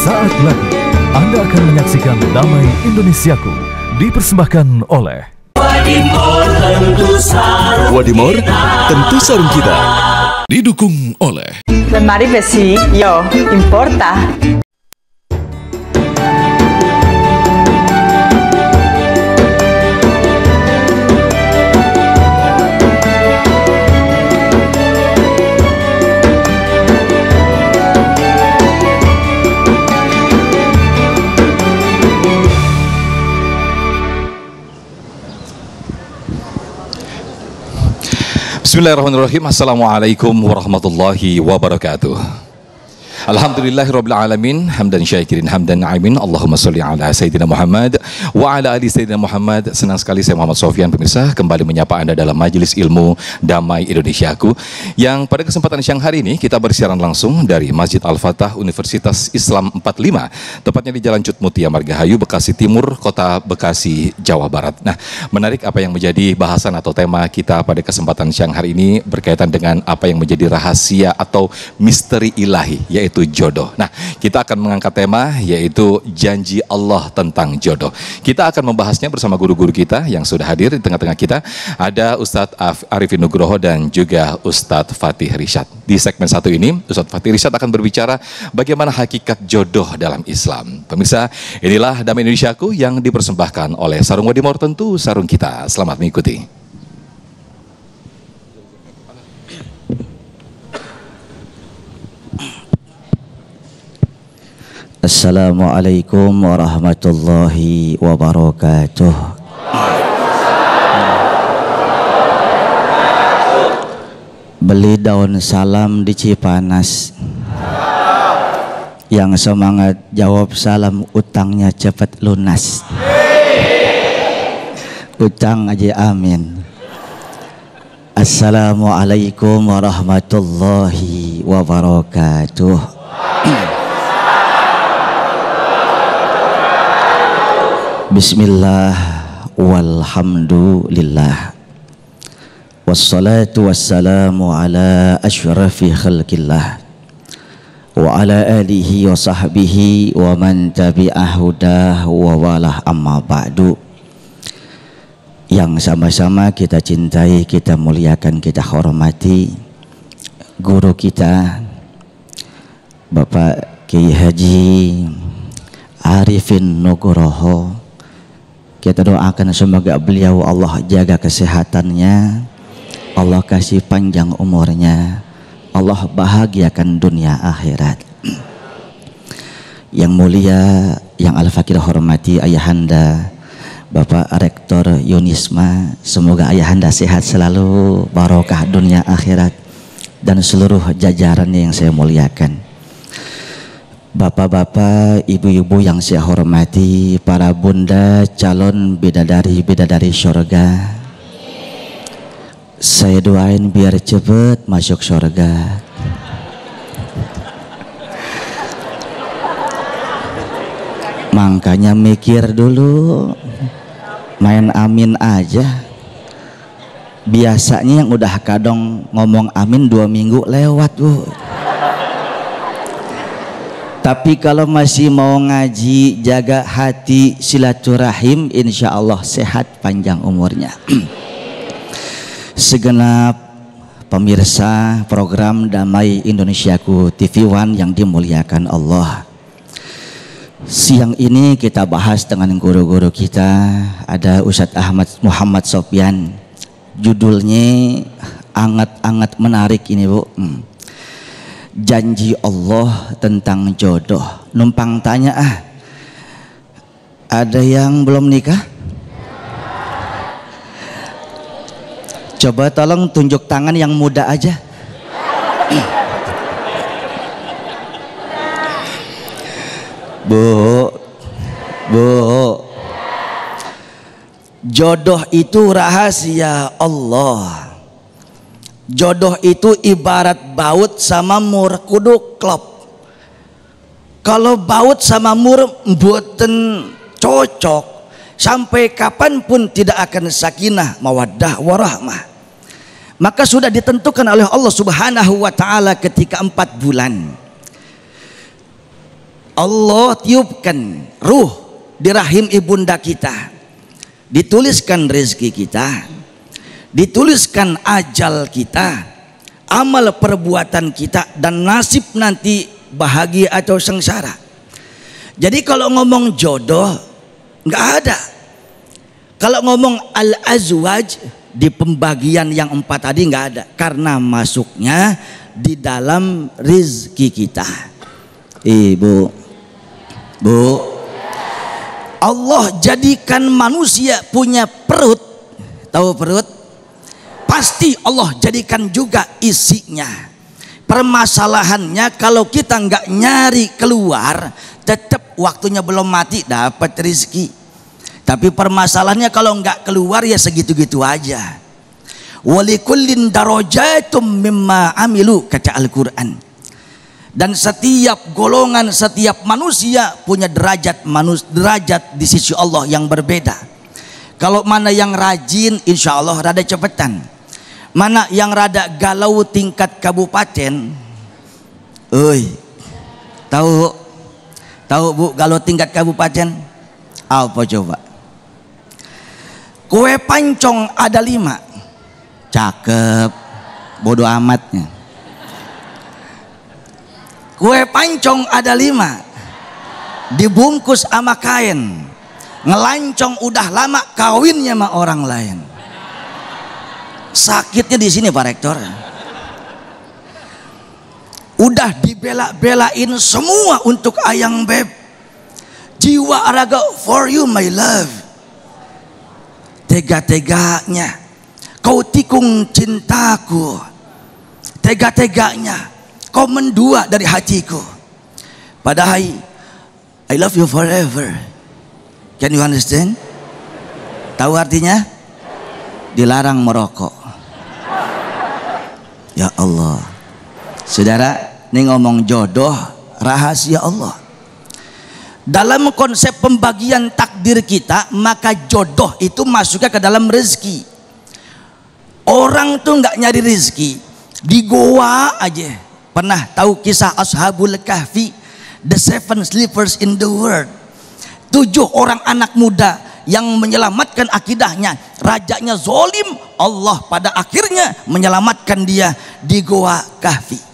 Sesaat lagi Anda akan menyaksikan Damai Indonesiaku dipersembahkan oleh Wadimor tentu sarung kita. Didukung oleh Lemari besi, yo, importa. Bismillahirrahmanirrahim. Assalamualaikum warahmatullahi wabarakatuh. Alhamdulillahirabbil alamin, hamdan syakirin hamdan na'imin. Allahumma sholli ala sayyidina Muhammad wa ala ali sayyidina Muhammad. Senang sekali saya Muhammad Sofyan pemirsa kembali menyapa Anda dalam Majelis Ilmu Damai Indonesiaku yang pada kesempatan siang hari ini kita bersiaran langsung dari Masjid Al-Fatah Universitas Islam 45, tepatnya di Jalan Cut Mutia Margahayu, Bekasi Timur, Kota Bekasi, Jawa Barat. Nah, menarik apa yang menjadi bahasan atau tema kita pada kesempatan siang hari ini berkaitan dengan apa yang menjadi rahasia atau misteri ilahi, yaitu jodoh. Nah, kita akan mengangkat tema yaitu janji Allah tentang jodoh. Kita akan membahasnya bersama guru-guru kita yang sudah hadir di tengah-tengah kita. Ada Ustadz Arifin Nugroho dan juga Ustadz Fatih Rishad. Di segmen satu ini, Ustadz Fatih Rishad akan berbicara bagaimana hakikat jodoh dalam Islam. Pemirsa, inilah Damai Indonesiaku yang dipersembahkan oleh Sarung Wadimor tentu sarung kita. Selamat mengikuti. Assalamualaikum warahmatullahi wabarakatuh. Beli daun salam di Cipanas. Yang semangat jawab salam, utangnya cepat lunas. Utang aja amin. Assalamualaikum warahmatullahi wabarakatuh. Bismillah walhamdulillah wassalatu wassalamu ala ashrafi khalqillah wa ala alihi wa sahbihi wa man tabi'ah hudah wa walah amma ba'du. Yang sama-sama kita cintai, kita muliakan, kita hormati guru kita Bapak Kiai Haji Arifin Nugroho. Kita doakan semoga beliau Allah jaga kesehatannya, Allah kasih panjang umurnya, Allah bahagiakan dunia akhirat. Yang mulia, yang Al-Fakir hormati Ayahanda Bapak Rektor Yunisma, semoga Ayahanda sehat selalu, barokah dunia akhirat, dan seluruh jajarannya yang saya muliakan. Bapak-bapak, ibu-ibu yang saya hormati, para bunda calon bidadari-bidadari surga, saya doain biar cepet masuk surga. Makanya mikir dulu, main amin aja. Biasanya yang udah kadang ngomong amin 2 minggu lewat, Bu. Tapi kalau masih mau ngaji, jaga hati, silaturahim, insya Allah sehat panjang umurnya. Segenap pemirsa program Damai Indonesiaku TV One yang dimuliakan Allah. Siang ini kita bahas dengan guru-guru kita. Ada Ustadz Ahmad Muhammad Sofyan. Judulnya anget-anget menarik ini, Bu. Janji Allah tentang jodoh. Numpang tanya, ada yang belum nikah? Coba tolong tunjuk tangan yang muda aja. Bu, jodoh itu rahasia Allah. Jodoh itu ibarat baut sama mur, kudu klop. Kalau baut sama mur mboten cocok, sampai kapanpun tidak akan sakinah, mawaddah, warahmah. Maka sudah ditentukan oleh Allah Subhanahu wa Ta'ala ketika 4 bulan. Allah tiupkan ruh di rahim ibunda kita, dituliskan rezeki kita, dituliskan ajal kita, amal perbuatan kita, dan nasib nanti bahagia atau sengsara. Jadi kalau ngomong jodoh nggak ada. Kalau ngomong al-azwaj di pembagian yang 4 tadi nggak ada, karena masuknya di dalam rizki kita. Ibu, Bu, Allah jadikan manusia punya perut. Tahu perut? Pasti Allah jadikan juga isinya. Permasalahannya kalau kita nggak nyari keluar, tetap waktunya belum mati dapat rezeki. Tapi permasalahannya kalau nggak keluar ya segitu-gitu aja. Walikullin darajatum mimma amilu, kata Al-Quran. Dan setiap golongan, setiap manusia punya derajat di sisi Allah yang berbeda. Kalau mana yang rajin, insya Allah rada cepetan. Mana yang rada galau tingkat kabupaten, tahu Bu galau tingkat kabupaten? Apa coba? Kue pancong ada 5, cakep, bodoh amatnya. Kue pancong ada 5, dibungkus sama kain, ngelancong udah lama kawinnya sama orang lain. Sakitnya di sini Pak Rektor. Udah dibela-belain semua untuk ayang beb, jiwa raga for you my love. Tega-teganya kau tikung cintaku, tega-teganya kau mendua dari hatiku. Padahal I love you forever. Can you understand? Tahu artinya? Dilarang merokok. Ya Allah, saudara, ini ngomong jodoh rahasia Allah. Dalam konsep pembagian takdir kita, maka jodoh itu masuknya ke dalam rezeki. Orang tuh nggak nyari rezeki di goa aja. Pernah tahu kisah Ashabul Kahfi, the 7 sleepers in the world? 7 orang anak muda yang menyelamatkan akidahnya. Rajanya zolim, Allah pada akhirnya menyelamatkan dia di goa Kahfi.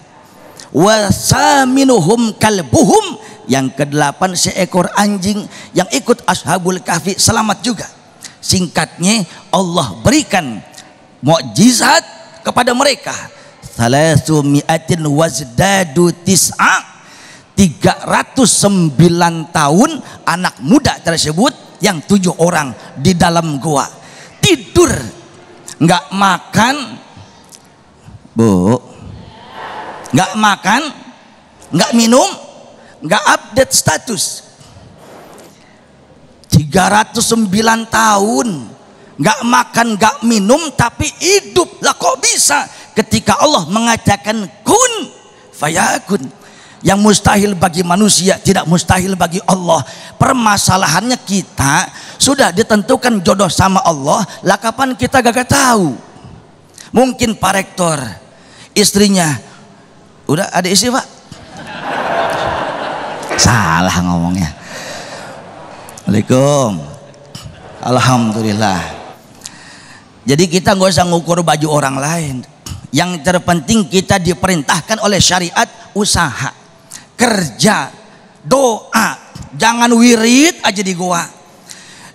Wasaminuhum kalbuhum, yang ke-8 seekor anjing yang ikut Ashabul Kahfi selamat juga. Singkatnya, Allah berikan mukjizat kepada mereka. 309 tahun anak muda tersebut yang 7 orang di dalam goa tidur, nggak makan, Bu, nggak makan, nggak minum, nggak update status. 309 tahun nggak makan, nggak minum, tapi hidup. Lah kok bisa? Ketika Allah mengatakan kun fayakun. Yang mustahil bagi manusia tidak mustahil bagi Allah. Permasalahannya kita sudah ditentukan jodoh sama Allah, lah kapan kita gak tahu? Mungkin Pak Rektor istrinya udah ada istri Pak? Salah ngomongnya. Waalaikumsalam. Alhamdulillah. Jadi kita nggak usah ngukur baju orang lain. Yang terpenting kita diperintahkan oleh syariat usaha, kerja, doa. Jangan wirid aja di goa,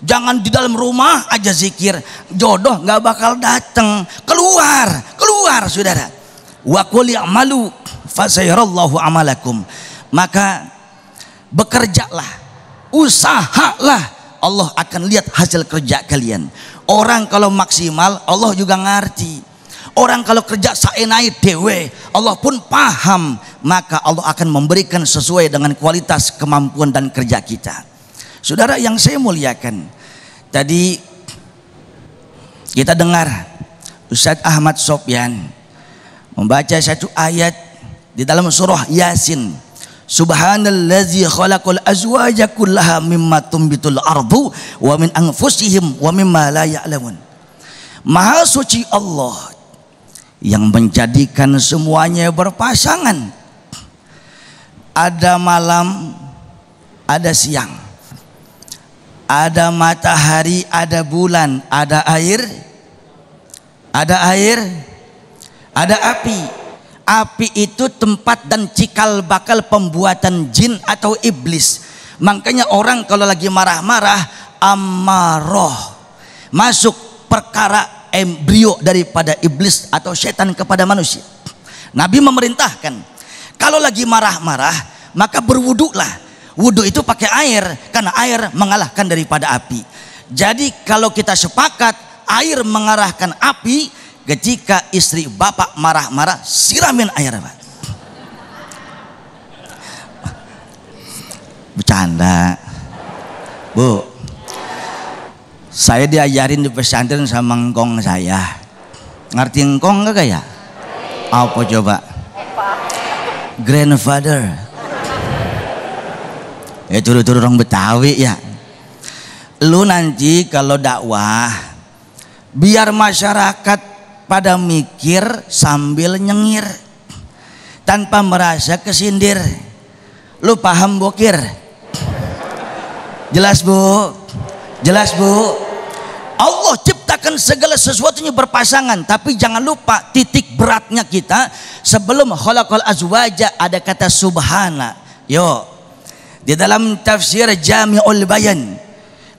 jangan di dalam rumah aja zikir. Jodoh nggak bakal datang. Keluar saudara. Wa qul i'malu fasayarallahu amalakum. Maka bekerjalah, usahalah, Allah akan lihat hasil kerja kalian. Orang kalau maksimal Allah juga ngerti. Orang kalau kerja saenai dewe, Allah pun paham. Maka Allah akan memberikan sesuai dengan kualitas kemampuan dan kerja kita. Saudara yang saya muliakan, tadi kita dengar Ustadz Ahmad Sofyan membaca satu ayat di dalam surah Yasin. Subhanallazi khalaqal azwaja kullaha mimma tumbitul ardu wa min anfusihim wa mimma la ya'lamun. Maha suci Allah yang menjadikan semuanya berpasangan. Ada malam, ada siang, ada matahari, ada bulan, ada air, ada api. Api itu tempat dan cikal bakal pembuatan jin atau iblis. Makanya orang kalau lagi marah-marah, amarah, masuk perkara embrio daripada iblis atau setan kepada manusia. Nabi memerintahkan kalau lagi marah-marah maka berwudulah. Wudu itu pakai air karena air mengalahkan daripada api. Jadi kalau kita sepakat air mengarahkan api, ketika istri bapak marah-marah siramin air, Pak. Bercanda, Bu. Saya diajarin di pesantren sama engkong saya. Ngerti engkong gak kayak? Apa coba? Grandfather. Itu orang Betawi ya. Lu nanti kalau dakwah, biar masyarakat pada mikir sambil nyengir tanpa merasa kesindir. Lu paham bokir? Jelas Bu? Jelas Bu? Allah ciptakan segala sesuatunya berpasangan, tapi jangan lupa titik beratnya kita sebelum khalaqal azwaja ada kata subhana. Yo, di dalam tafsir Jami'ul Bayan,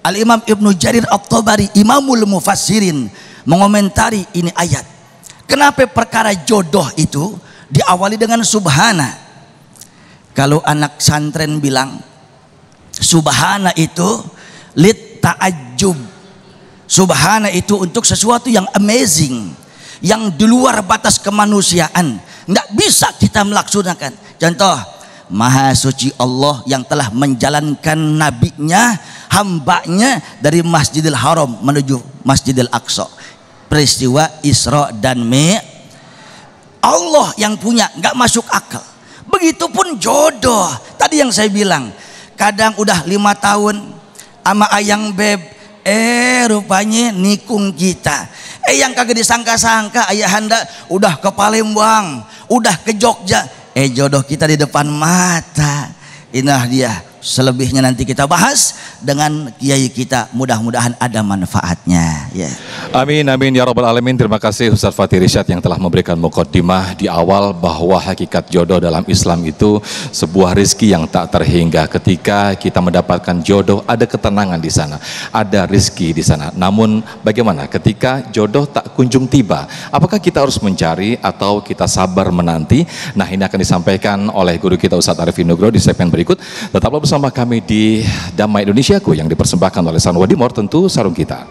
Al-Imam Ibnu Jarir At-Tabari, Imamul Mufassirin, mengomentari ini ayat. Kenapa perkara jodoh itu diawali dengan subhana? Kalau anak santren bilang subhana itu lit ta'ajjub. Subhana itu untuk sesuatu yang amazing, yang di luar batas kemanusiaan, nggak bisa kita melaksanakan. Contoh, Maha Suci Allah yang telah menjalankan nabinya, hambanya dari Masjidil Haram menuju Masjidil Aqsa. Peristiwa Isra dan Mi'raj. Allah yang punya, nggak masuk akal. Begitupun jodoh. Tadi yang saya bilang, kadang udah 5 tahun sama ayang beb, rupanya nikung kita. Yang kagak disangka-sangka ayahanda udah ke Palembang, udah ke Jogja. Jodoh kita di depan mata. Inilah dia. Selebihnya nanti kita bahas dengan kiai kita, mudah-mudahan ada manfaatnya ya. Amin amin ya rabbal alamin. Terima kasih Ustaz Fatih Irsyad yang telah memberikan muqaddimah di awal bahwa hakikat jodoh dalam Islam itu sebuah rezeki yang tak terhingga. Ketika kita mendapatkan jodoh, ada ketenangan di sana, ada rezeki di sana. Namun bagaimana ketika jodoh tak kunjung tiba? Apakah kita harus mencari atau kita sabar menanti? Nah, ini akan disampaikan oleh guru kita Ustaz Arifin Nugroho di segmen berikut. Tetaplah bersama kami di Damai Indonesiaku yang dipersembahkan oleh Sanwa Dimor, tentu sarung kita.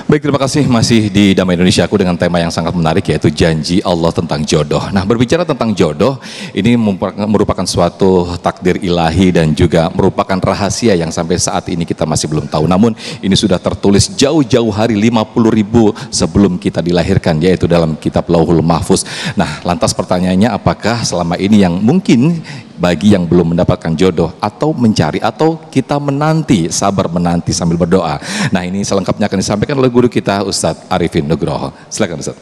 Baik, terima kasih masih di Damai Indonesiaku dengan tema yang sangat menarik, yaitu janji Allah tentang jodoh. Nah, berbicara tentang jodoh, ini merupakan suatu takdir ilahi dan juga merupakan rahasia yang sampai saat ini kita masih belum tahu. Namun ini sudah tertulis jauh-jauh hari 50.000 sebelum kita dilahirkan, yaitu dalam kitab Lauhul Mahfuz. Nah, lantas pertanyaannya, apakah selama ini yang mungkin bagi yang belum mendapatkan jodoh atau mencari atau kita menanti, sabar menanti sambil berdoa. Nah, ini selengkapnya akan disampaikan oleh guru kita Ustadz Arifin Nugroho. Silakan Ustadz.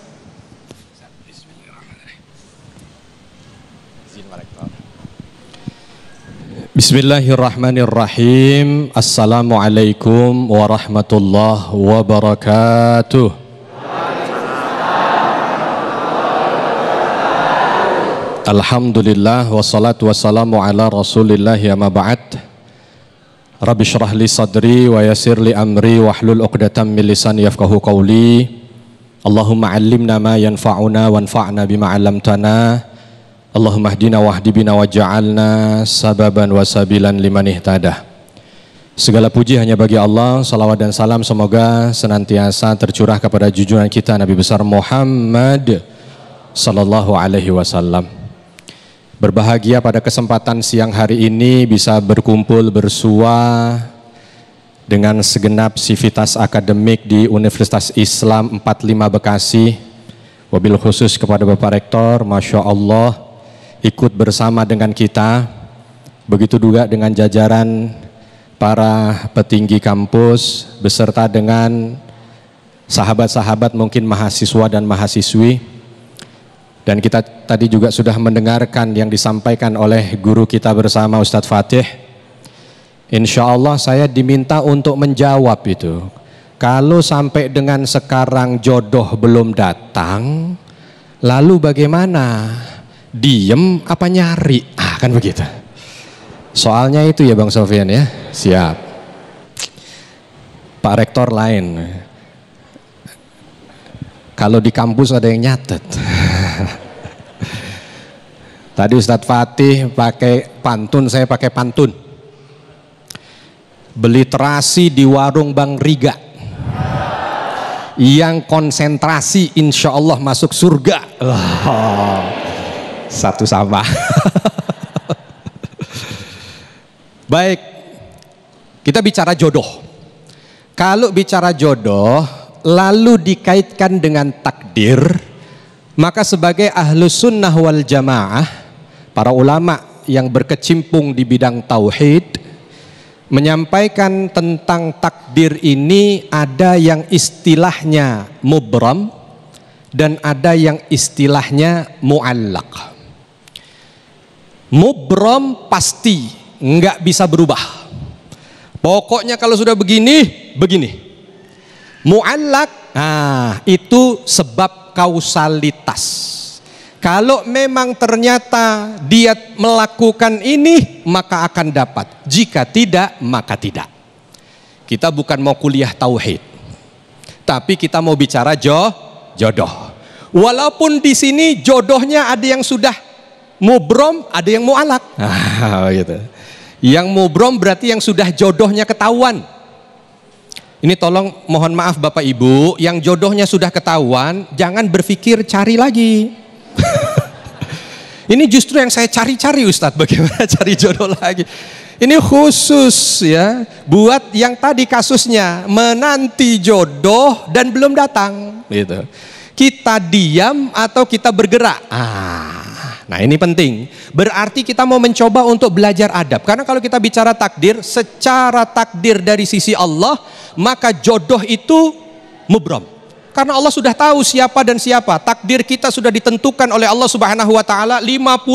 Bismillahirrahmanirrahim. Assalamualaikum warahmatullahi wabarakatuh. Alhamdulillah wassalatu wassalamu ala rasulillah ya ma ba'd. Rabbi syrah li sadri wa yassir li amri wahlul 'uqdatam min lisani yafqahu qawli. Allahumma 'allimna ma yanfa'una wanfa'na bima 'allamtana. Allahumma hdina wahdi bina waj'alna sababan wa sabilan liman ihtada. Segala puji hanya bagi Allah, salawat dan salam semoga senantiasa tercurah kepada junjungan kita Nabi besar Muhammad sallallahu alaihi wasallam. Berbahagia pada kesempatan siang hari ini bisa berkumpul bersua dengan segenap sivitas akademik di Universitas Islam 45 Bekasi. Wabil khusus kepada Bapak Rektor, Masya Allah, ikut bersama dengan kita. Begitu juga dengan jajaran para petinggi kampus beserta dengan sahabat-sahabat mungkin mahasiswa dan mahasiswi. Dan kita tadi juga sudah mendengarkan yang disampaikan oleh guru kita bersama Ustadz Fatih. Insya Allah saya diminta untuk menjawab itu. Kalau sampai dengan sekarang jodoh belum datang, lalu bagaimana? Diem apa nyari? Kan begitu. Soalnya itu ya Bang Sofian ya. Siap. Pak Rektor lain. Kalau di kampus ada yang nyatet. Tadi Ustadz Fatih pakai pantun, saya pakai pantun. Beli terasi di warung Bang Riga. Yang konsentrasi insya Allah masuk surga. Satu sama. Baik, kita bicara jodoh. Kalau bicara jodoh lalu dikaitkan dengan takdir, maka sebagai ahlus sunnah wal jamaah, para ulama yang berkecimpung di bidang tauhid menyampaikan tentang takdir ini ada yang istilahnya mubram dan ada yang istilahnya muallaq. Mubram pasti nggak bisa berubah. Pokoknya kalau sudah begini, begini. Muallaq, nah itu sebab kausalitas. Kalau memang ternyata dia melakukan ini, maka akan dapat. Jika tidak, maka tidak. Kita bukan mau kuliah tauhid, tapi kita mau bicara jodoh. Walaupun di sini jodohnya ada yang sudah mubrom, ada yang mu'alak. Gitu. Yang mubrom berarti yang sudah jodohnya ketahuan. Ini tolong mohon maaf Bapak Ibu, yang jodohnya sudah ketahuan, jangan berpikir cari lagi. Ini justru yang saya cari-cari Ustadz, bagaimana cari jodoh lagi. Ini khusus ya, buat yang tadi kasusnya menanti jodoh dan belum datang. Gitu. Kita diam atau kita bergerak. Nah ini penting. Berarti kita mau mencoba untuk belajar adab. Karena kalau kita bicara takdir, secara takdir dari sisi Allah, maka jodoh itu mubram. Karena Allah sudah tahu siapa dan siapa. Takdir kita sudah ditentukan oleh Allah Subhanahu wa taala 50.000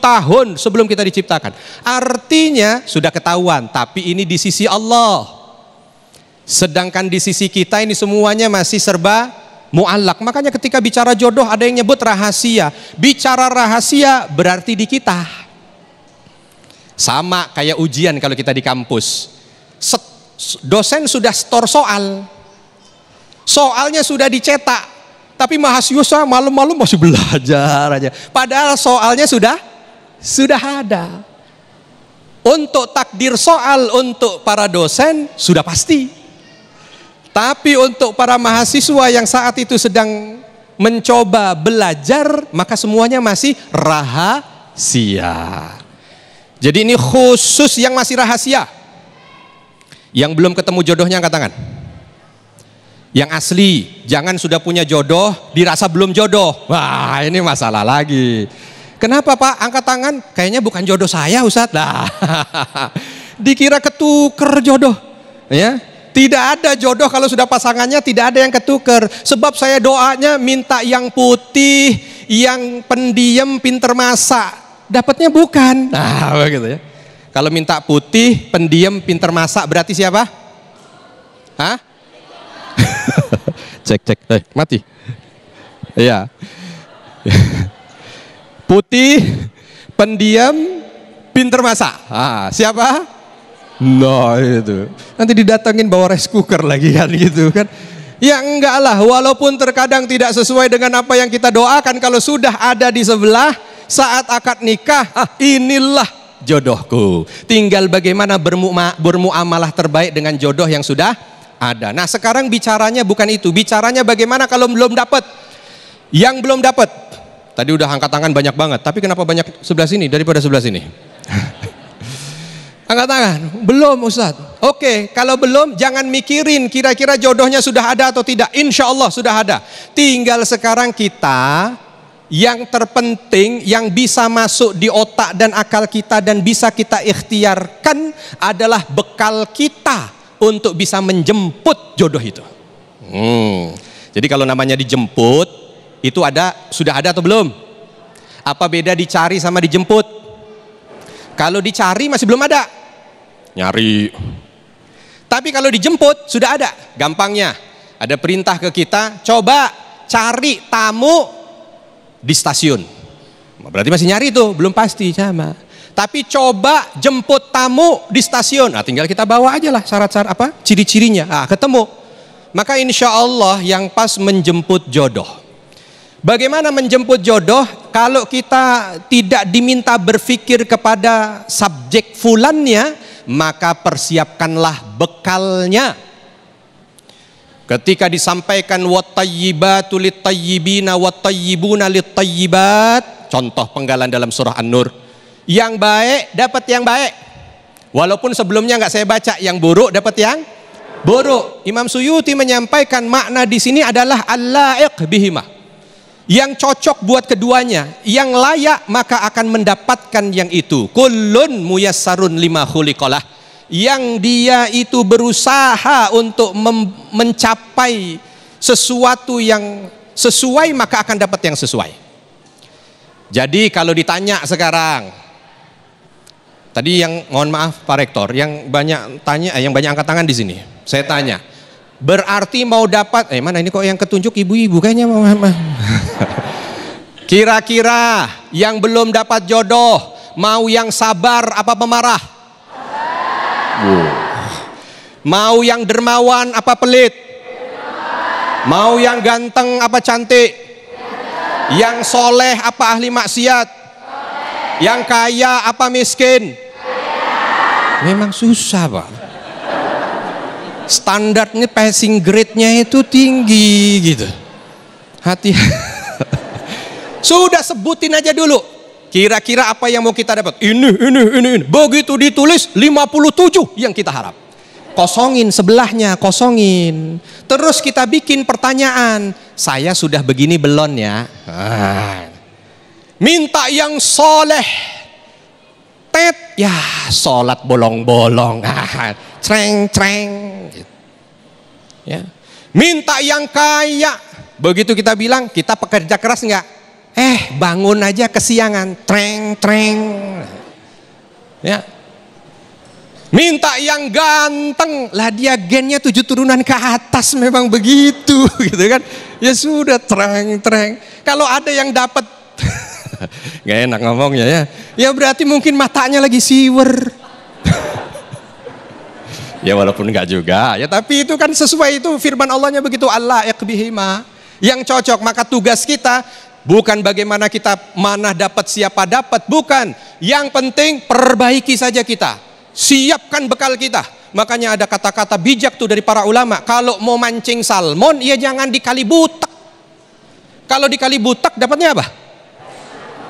tahun sebelum kita diciptakan. Artinya sudah ketahuan, tapi ini di sisi Allah. Sedangkan di sisi kita ini semuanya masih serba mu'allaq. Makanya ketika bicara jodoh ada yang nyebut rahasia. Bicara rahasia berarti di kita. Sama kayak ujian kalau kita di kampus. Dosen sudah store soal. Soalnya sudah dicetak, tapi mahasiswa malam-malam masih belajar aja. Padahal soalnya sudah ada. Untuk takdir soal untuk para dosen sudah pasti. Tapi untuk para mahasiswa yang saat itu sedang mencoba belajar, maka semuanya masih rahasia. Jadi ini khusus yang masih rahasia. Yang belum ketemu jodohnya angkat tangan. Yang asli, jangan sudah punya jodoh, dirasa belum jodoh. Wah, ini masalah lagi. Kenapa Pak? Angkat tangan, kayaknya bukan jodoh saya Ustadz. Nah, dikira ketuker jodoh. Ya, tidak ada jodoh kalau sudah pasangannya, tidak ada yang ketuker. Sebab saya doanya minta yang putih, yang pendiam, pinter masak. Dapatnya bukan. Nah, begitu ya. Kalau minta putih, pendiam, pinter masak, berarti siapa? Hah? Cek, mati. Iya. Putih, pendiam, pinter masak. Siapa? Nah itu. Nanti didatengin bawa rice cooker lagi kan gitu kan. Ya enggak lah, walaupun terkadang tidak sesuai dengan apa yang kita doakan, kalau sudah ada di sebelah saat akad nikah, inilah jodohku. Tinggal bagaimana bermuamalah terbaik dengan jodoh yang sudah ada. Nah sekarang bicaranya bukan itu, bicaranya bagaimana kalau belum dapat. Yang belum dapat, tadi udah angkat tangan banyak banget, tapi kenapa banyak sebelah sini daripada sebelah sini? Angkat tangan, belum Ustadz. Oke, kalau belum jangan mikirin kira-kira jodohnya sudah ada atau tidak. Insya Allah sudah ada. Tinggal sekarang kita, yang terpenting yang bisa masuk di otak dan akal kita dan bisa kita ikhtiarkan adalah bekal kita untuk bisa menjemput jodoh itu. Jadi kalau namanya dijemput, itu sudah ada atau belum? Apa beda dicari sama dijemput? Kalau dicari masih belum ada, nyari. Tapi kalau dijemput sudah ada. Gampangnya, ada perintah ke kita, coba cari tamu di stasiun. Berarti masih nyari tuh, belum pasti sama. Tapi coba jemput tamu di stasiun. Nah, tinggal kita bawa aja lah syarat-syarat apa? Ciri-cirinya. Ah, ketemu. Maka insya Allah yang pas menjemput jodoh. Bagaimana menjemput jodoh? Kalau kita tidak diminta berpikir kepada subjek fulannya, maka persiapkanlah bekalnya. Ketika disampaikan wattayyibatu littayyibina wattayyibuna littayyibat, contoh penggalan dalam surah An-Nur, yang baik dapat yang baik. Walaupun sebelumnya nggak saya baca, yang buruk dapat yang buruk. Imam Suyuti menyampaikan makna di sini adalah al-la'iq bihima. Yang cocok buat keduanya, yang layak maka akan mendapatkan yang itu. Kullun muyassarun lima khuliqalah. Yang dia itu berusaha untuk mencapai sesuatu yang sesuai, maka akan dapat yang sesuai. Jadi kalau ditanya sekarang, tadi yang mohon maaf Pak Rektor, yang banyak tanya, yang banyak angkat tangan di sini, saya tanya, berarti mau dapat, mana ini kok yang ketunjuk ibu-ibu kayaknya mau. Kira-kira yang belum dapat jodoh mau yang sabar apa pemarah? Mau yang dermawan apa pelit? Mau yang ganteng apa cantik? Yang soleh apa ahli maksiat? Yang kaya apa miskin? Memang susah Pak. Standarnya passing grade-nya itu tinggi gitu. Hati-hati. Sudah sebutin aja dulu. Kira-kira apa yang mau kita dapat? Ini. Begitu ditulis 57 yang kita harap. Kosongin sebelahnya, kosongin. Terus kita bikin pertanyaan. Saya sudah begini belum ya? Minta yang soleh. Tet, ya sholat bolong-bolong. Creng. Ya. Minta yang kaya. Begitu kita bilang, kita pekerja keras enggak? Bangun aja kesiangan, treng. Ya. Minta yang ganteng, lah dia gennya 7 turunan ke atas memang begitu, gitu kan? Ya sudah treng. Kalau ada yang dapat, nggak enak ngomongnya ya. Ya berarti mungkin matanya lagi siwer. Ya walaupun enggak juga, ya tapi itu kan sesuai itu firman Allahnya begitu, Allah iqbihima. Yang cocok, maka tugas kita bukan bagaimana kita mana dapat siapa dapat, bukan. Yang penting perbaiki saja kita, siapkan bekal kita. Makanya ada kata-kata bijak tuh dari para ulama. Kalau mau mancing salmon, ya jangan di kali butek. Kalau di kali butek dapatnya apa?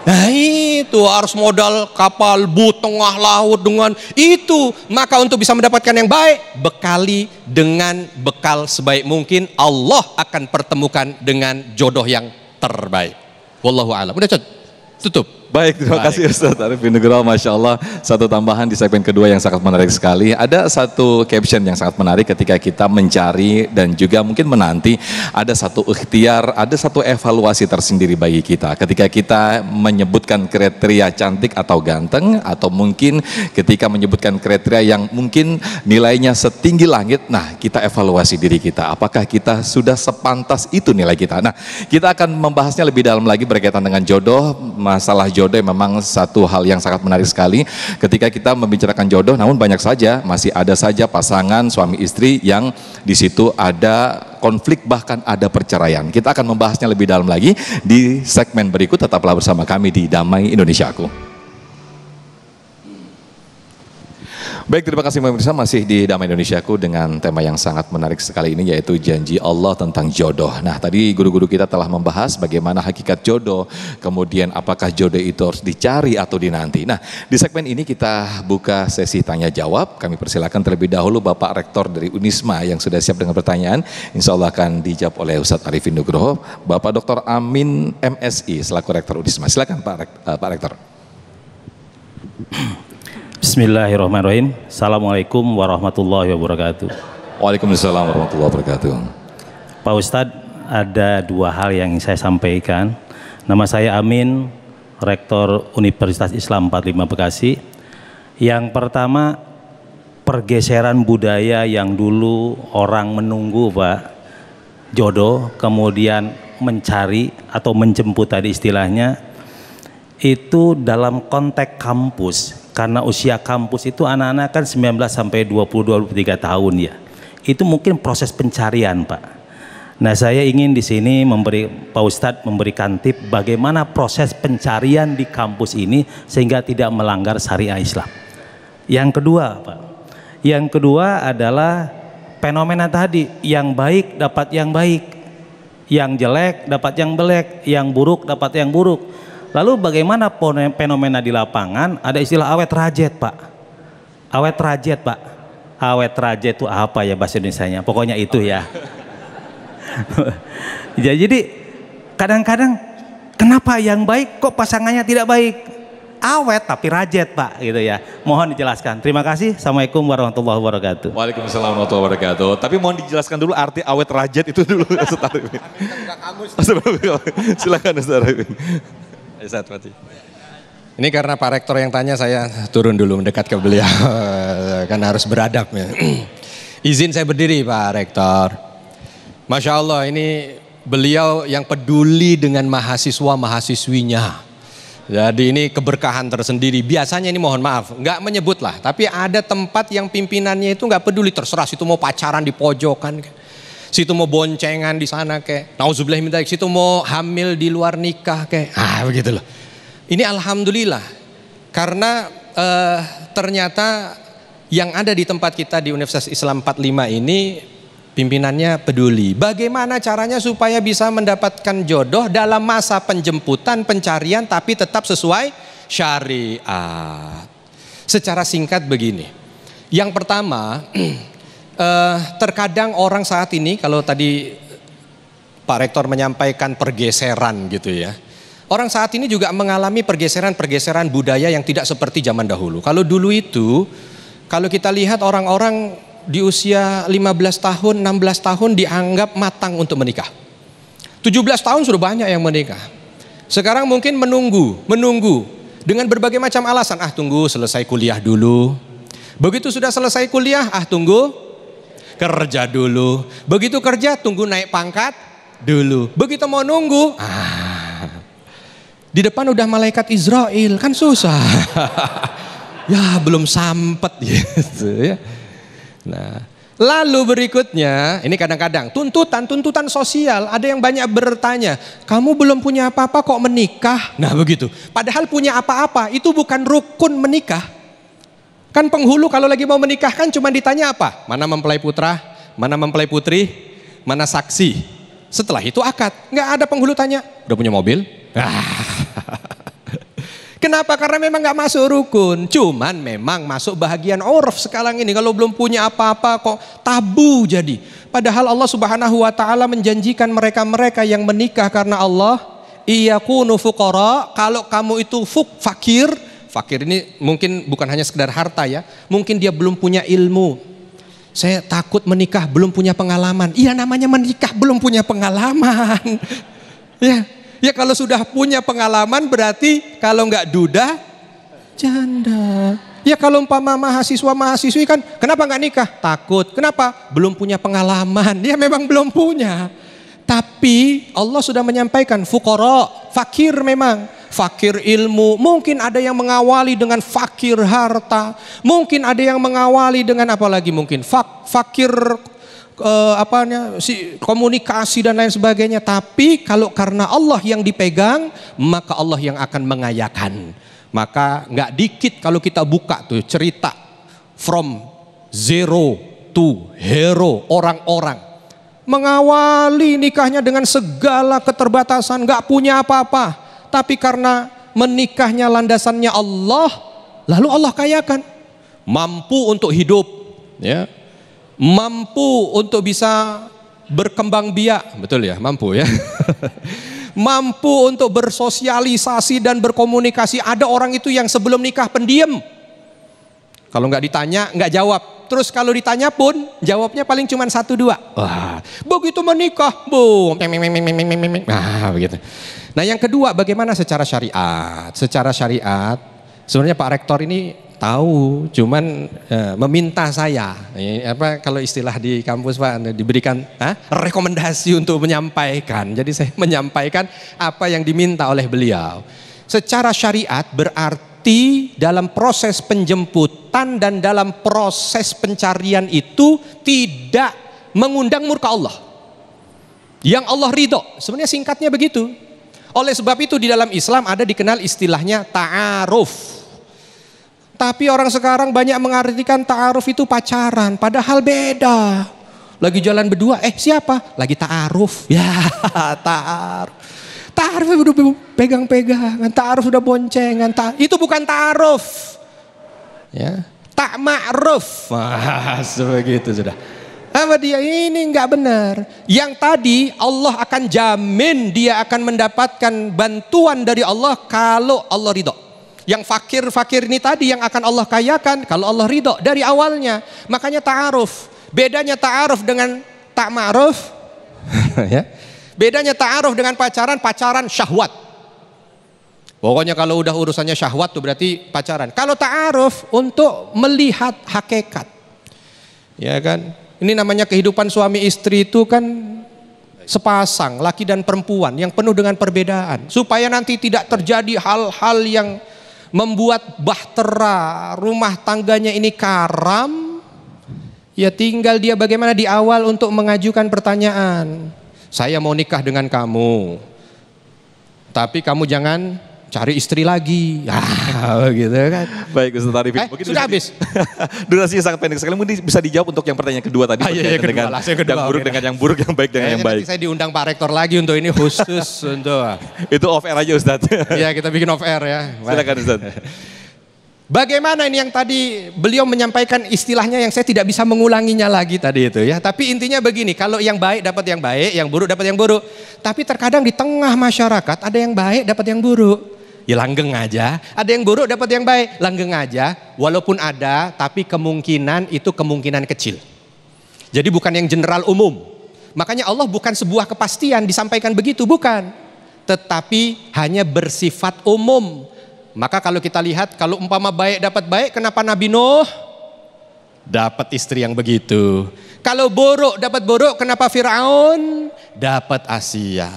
Nah itu harus modal kapal tengah laut dengan itu. Maka untuk bisa mendapatkan yang baik, bekali dengan bekal sebaik mungkin. Allah akan pertemukan dengan jodoh yang terbaik. Wallahu a'lam. Udah tutup. Baik, terima kasih Ustaz Arifin Nugroho. Masya Allah, satu tambahan di segmen kedua yang sangat menarik sekali. Ada satu caption yang sangat menarik ketika kita mencari dan juga mungkin menanti. Ada satu ikhtiar, ada satu evaluasi tersendiri bagi kita. Ketika kita menyebutkan kriteria cantik atau ganteng, atau mungkin ketika menyebutkan kriteria yang mungkin nilainya setinggi langit, nah kita evaluasi diri kita. Apakah kita sudah sepantas itu nilai kita? Nah, kita akan membahasnya lebih dalam lagi berkaitan dengan jodoh, masalah jodoh memang satu hal yang sangat menarik sekali ketika kita membicarakan jodoh. Namun banyak saja, masih ada saja pasangan suami istri yang di situ ada konflik, bahkan ada perceraian. Kita akan membahasnya lebih dalam lagi di segmen berikut. Tetaplah bersama kami di Damai Indonesiaku. Baik, terima kasih pemirsa, masih di Damai Indonesiaku dengan tema yang sangat menarik sekali ini, yaitu janji Allah tentang jodoh. Nah, tadi guru-guru kita telah membahas bagaimana hakikat jodoh, kemudian apakah jodoh itu harus dicari atau dinanti. Nah, di segmen ini kita buka sesi tanya jawab. Kami persilakan terlebih dahulu Bapak Rektor dari Unisma yang sudah siap dengan pertanyaan. Insya Allah akan dijawab oleh Ustadz Arifin Nugroho. Bapak Dr. Amin MSI selaku Rektor Unisma. Silakan Pak Rektor. Bismillahirrahmanirrahim. Assalamualaikum warahmatullahi wabarakatuh. Waalaikumsalam warahmatullahi wabarakatuh. Pak Ustadz, ada 2 hal yang saya sampaikan. Nama saya Amin, Rektor Universitas Islam 45 Bekasi. Yang pertama, pergeseran budaya yang dulu orang menunggu Pak jodoh, kemudian mencari atau menjemput tadi istilahnya, itu dalam konteks kampus. Karena usia kampus itu anak-anak kan 19 sampai 20-23 tahun ya. Itu mungkin proses pencarian Pak. Nah, saya ingin di sini Pak Ustadz memberikan tip bagaimana proses pencarian di kampus ini sehingga tidak melanggar syariah Islam. Yang kedua Pak, yang kedua adalah fenomena tadi, yang baik dapat yang baik, yang jelek dapat yang jelek, yang buruk dapat yang buruk. Lalu bagaimana fenomena di lapangan? Ada istilah awet rajet Pak. Awet rajet Pak. Awet rajet itu apa ya bahasa Indonesianya? Pokoknya itu ya. Jadi kadang-kadang kenapa yang baik kok pasangannya tidak baik? Awet tapi rajet Pak gitu ya. Mohon dijelaskan. Terima kasih. Assalamualaikum warahmatullahi wabarakatuh. Waalaikumsalam warahmatullahi wabarakatuh. Tapi mohon dijelaskan dulu arti awet rajet itu dulu. Silakan Ustaz Arifin. Ini karena Pak Rektor yang tanya, saya turun dulu mendekat ke beliau. Karena harus beradab ya. Izin saya berdiri Pak Rektor. Masya Allah, ini beliau yang peduli dengan mahasiswa-mahasiswinya. Jadi ini keberkahan tersendiri. Biasanya ini mohon maaf, nggak menyebut lah. Tapi ada tempat yang pimpinannya itu nggak peduli, terserah situ mau pacaran di pojokan, situ mau boncengan di sana kayak. Nauzubillah min dzalik, situ mau hamil di luar nikah kayak. Begitu loh. Ini alhamdulillah karena ternyata yang ada di tempat kita di Universitas Islam 45 ini pimpinannya peduli. Bagaimana caranya supaya bisa mendapatkan jodoh dalam masa penjemputan, pencarian, tapi tetap sesuai syariat. Secara singkat begini. Yang pertama, terkadang orang saat ini, kalau tadi Pak Rektor menyampaikan pergeseran gitu ya. Orang saat ini juga mengalami pergeseran-pergeseran budaya yang tidak seperti zaman dahulu. Kalau dulu itu, kalau kita lihat orang-orang di usia 15 tahun, 16 tahun dianggap matang untuk menikah. 17 tahun sudah banyak yang menikah. Sekarang mungkin menunggu dengan berbagai macam alasan. Tunggu selesai kuliah dulu. Begitu sudah selesai kuliah, tunggu kerja dulu. Begitu kerja, tunggu naik pangkat dulu. Begitu mau nunggu, di depan udah malaikat Israel, kan susah. Ya belum sempet gitu ya. Nah, lalu berikutnya, ini kadang-kadang tuntutan sosial. Ada yang banyak bertanya, kamu belum punya apa-apa kok menikah? Nah begitu. Padahal punya apa-apa itu bukan rukun menikah. Kan penghulu kalau lagi mau menikah kan cuma ditanya apa? Mana mempelai putra, mana mempelai putri, mana saksi. Setelah itu akad. Nggak ada penghulu tanya, udah punya mobil? Kenapa? Karena memang nggak masuk rukun. Cuman memang masuk bahagian urf sekarang ini. Kalau belum punya apa-apa kok tabu jadi. Padahal Allah Subhanahu wa taala menjanjikan mereka-mereka yang menikah karena Allah, iyakunu fuqara, kalau kamu itu fakir. Fakir ini mungkin bukan hanya sekedar harta ya. Mungkin dia belum punya ilmu. Saya takut menikah belum punya pengalaman. Iya, namanya menikah belum punya pengalaman. Ya kalau sudah punya pengalaman berarti kalau nggak duda, janda. Ya kalau umpama mahasiswa-mahasiswi kan kenapa nggak nikah? Takut. Kenapa? Belum punya pengalaman. Ya memang belum punya. Tapi Allah sudah menyampaikan fuqara, fakir memang. Fakir ilmu. Mungkin ada yang mengawali dengan fakir harta. Mungkin ada yang mengawali dengan apa lagi mungkin? Fakir komunikasi dan lain sebagainya. Tapi kalau karena Allah yang dipegang, maka Allah yang akan mengayakan. Maka nggak dikit kalau kita buka tuh cerita from zero to hero, orang-orang mengawali nikahnya dengan segala keterbatasan, nggak punya apa-apa, tapi karena menikahnya landasannya Allah, lalu Allah kayakan, mampu untuk hidup, ya. Mampu untuk bisa berkembang biak, betul ya, mampu ya. Mampu untuk bersosialisasi dan berkomunikasi. Ada orang itu yang sebelum nikah pendiam. Kalau nggak ditanya, nggak jawab. Terus kalau ditanya pun, jawabnya paling cuma 1-2. Wah, begitu menikah, boom. Nah, begitu. Nah, yang kedua, bagaimana secara syariat? Secara syariat, sebenarnya Pak Rektor ini tahu, cuman meminta saya. Kalau istilah di kampus Pak, diberikan rekomendasi untuk menyampaikan. Jadi saya menyampaikan apa yang diminta oleh beliau. Secara syariat berarti dalam proses penjemputan dan dalam proses pencarian itu tidak mengundang murka Allah. Yang Allah ridho. Sebenarnya singkatnya begitu. Oleh sebab itu di dalam Islam ada dikenal istilahnya ta'aruf. Tapi orang sekarang banyak mengartikan ta'aruf itu pacaran. Padahal beda. Lagi jalan berdua, siapa? Lagi ta'aruf. Ya, ta'aruf. Ta'aruf udah pegang-pegangan, ta'aruf udah boncengan, itu bukan ta'aruf. Ya, tak ma'ruf. Begitu sudah. Apa dia ini nggak benar. Yang tadi Allah akan jamin dia akan mendapatkan bantuan dari Allah kalau Allah ridho. Yang fakir-fakir ini tadi yang akan Allah kayakan kalau Allah ridho dari awalnya. Makanya ta'aruf. Bedanya ta'aruf dengan tak ma'ruf. Ya. Bedanya ta'aruf dengan pacaran syahwat. Pokoknya kalau udah urusannya syahwat tuh berarti pacaran. Kalau ta'aruf untuk melihat hakikat. Ya kan? Ini namanya kehidupan suami istri itu kan sepasang, laki dan perempuan yang penuh dengan perbedaan. Supaya nanti tidak terjadi hal-hal yang membuat bahtera rumah tangganya ini karam. Ya tinggal dia bagaimana di awal untuk mengajukan pertanyaan. Saya mau nikah dengan kamu, tapi kamu jangan cari istri lagi. Gitu kan. Baik Ustaz Arifin. Sudah habis. Durasinya sangat pendek sekali. Mungkin bisa dijawab untuk yang pertanyaan kedua tadi. Yang buruk dengan yang buruk, yang baik dengan yang baik. Nanti saya diundang Pak Rektor lagi untuk ini khusus untuk. Itu off air aja Ustaz. Iya kita bikin off air ya. Silakan Ustaz. Bagaimana ini yang tadi beliau menyampaikan istilahnya yang saya tidak bisa mengulanginya lagi tadi itu ya. Tapi intinya begini, kalau yang baik dapat yang baik, yang buruk dapat yang buruk. Tapi terkadang di tengah masyarakat ada yang baik dapat yang buruk. Ya langgeng aja. Ada yang buruk dapat yang baik, langgeng aja. Walaupun ada, tapi kemungkinan itu kemungkinan kecil. Jadi bukan yang general umum. Makanya Allah bukan sebuah kepastian disampaikan begitu, bukan. Tetapi hanya bersifat umum. Maka kalau kita lihat, kalau umpama baik dapat baik, kenapa Nabi Nuh dapat istri yang begitu? Kalau buruk dapat buruk, kenapa Fir'aun dapat Asia?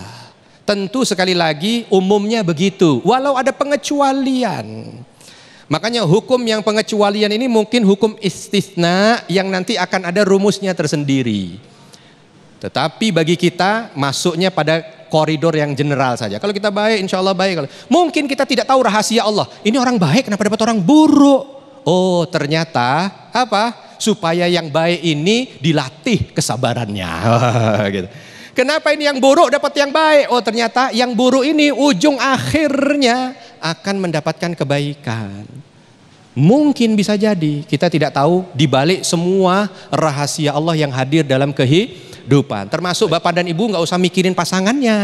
Tentu sekali lagi umumnya begitu, walau ada pengecualian. Makanya hukum yang pengecualian ini mungkin hukum istisna yang nanti akan ada rumusnya tersendiri. Tetapi bagi kita masuknya pada koridor yang general saja. Kalau kita baik, insya Allah baik. Mungkin kita tidak tahu rahasia Allah. Ini orang baik, kenapa dapat orang buruk? Oh, ternyata apa? Supaya yang baik ini dilatih kesabarannya. Gitu. Kenapa ini yang buruk dapat yang baik? Oh, ternyata yang buruk ini ujung akhirnya akan mendapatkan kebaikan. Mungkin bisa jadi, kita tidak tahu di balik semua rahasia Allah yang hadir dalam kehidupan. Termasuk bapak dan ibu nggak usah mikirin pasangannya,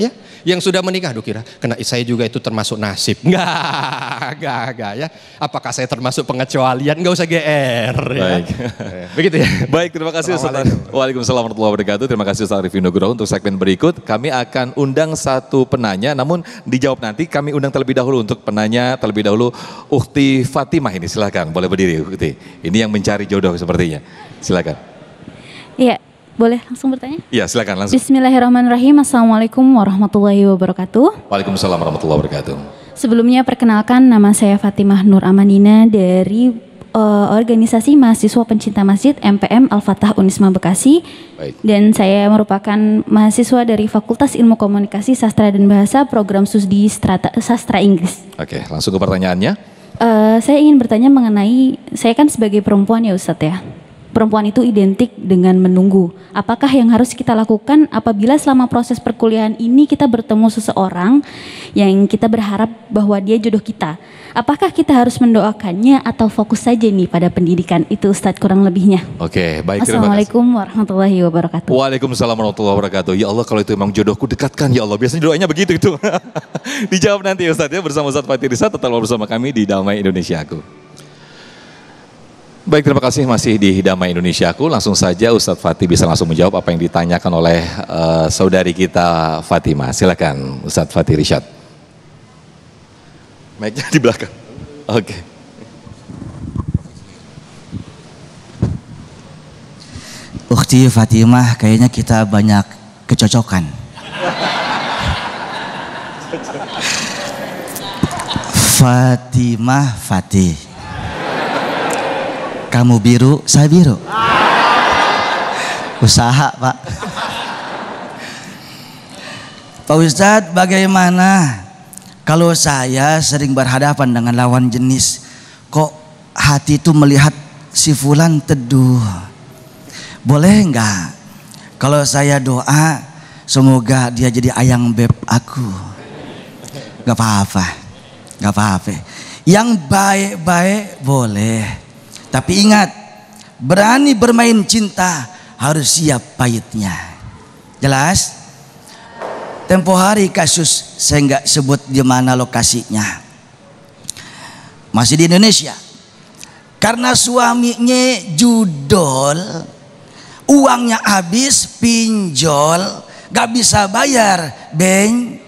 ya. Yang sudah menikah, aduh kira, kena saya juga itu termasuk nasib. Enggak ya. Apakah saya termasuk pengecualian? Enggak usah GR. Baik. Ya. Begitu ya. Baik, terima kasih Ustaz. Waalaikumsalam warahmatullahi wabarakatuh. Terima kasih Ustaz Arifin Nugroho. Untuk segmen berikut, kami akan undang satu penanya, namun dijawab nanti. Kami undang terlebih dahulu untuk penanya terlebih dahulu Ukhti Fatimah ini. Silakan, boleh berdiri Ukhti. Ini yang mencari jodoh sepertinya. Silakan. Iya. Boleh langsung bertanya? Iya, silakan langsung. Bismillahirrahmanirrahim. Assalamualaikum warahmatullahi wabarakatuh. Waalaikumsalam warahmatullahi wabarakatuh. Sebelumnya perkenalkan, nama saya Fatimah Nur Amanina dari organisasi mahasiswa pencinta masjid MPM Al-Fatah Unisma Bekasi. Baik. Dan saya merupakan mahasiswa dari Fakultas Ilmu Komunikasi Sastra dan Bahasa Program Studi Sastra Inggris. Oke, langsung ke pertanyaannya. Saya ingin bertanya mengenai, saya kan sebagai perempuan ya Ustadz ya. Perempuan itu identik dengan menunggu. Apakah yang harus kita lakukan apabila selama proses perkuliahan ini kita bertemu seseorang yang kita berharap bahwa dia jodoh kita? Apakah kita harus mendoakannya atau fokus saja nih pada pendidikan? Itu Ustadz kurang lebihnya. Oke, baik. Assalamualaikum warahmatullahi wabarakatuh. Waalaikumsalam warahmatullahi wabarakatuh. Ya Allah, kalau itu memang jodohku, dekatkan ya Allah. Biasanya doanya begitu itu. Dijawab nanti Ustadz ya, bersama Ustadz Fatir Rizat. Tetaplah bersama kami di Damai Indonesiaku. Baik, terima kasih masih di Damai Indonesiaku. Langsung saja Ustadz Fatih bisa langsung menjawab apa yang ditanyakan oleh saudari kita Fatimah. Silakan Ustadz Fatih Rishad. Mic-nya di belakang. Oke. Ukhti Fatimah, kayaknya kita banyak kecocokan. Fatimah Fatih. Kamu biru, saya biru. Usaha, Pak. Pak Ustadz, bagaimana kalau saya sering berhadapan dengan lawan jenis, kok hati itu melihat si fulan teduh? Boleh enggak kalau saya doa semoga dia jadi ayang beb aku? Gak apa-apa, gak apa-apa. Yang baik-baik boleh, tapi ingat, berani bermain cinta harus siap pahitnya. Jelas? Tempo hari kasus, saya nggak sebut di mana lokasinya, masih di Indonesia. Karena suaminya judol, uangnya habis, pinjol, gak bisa bayar, beng.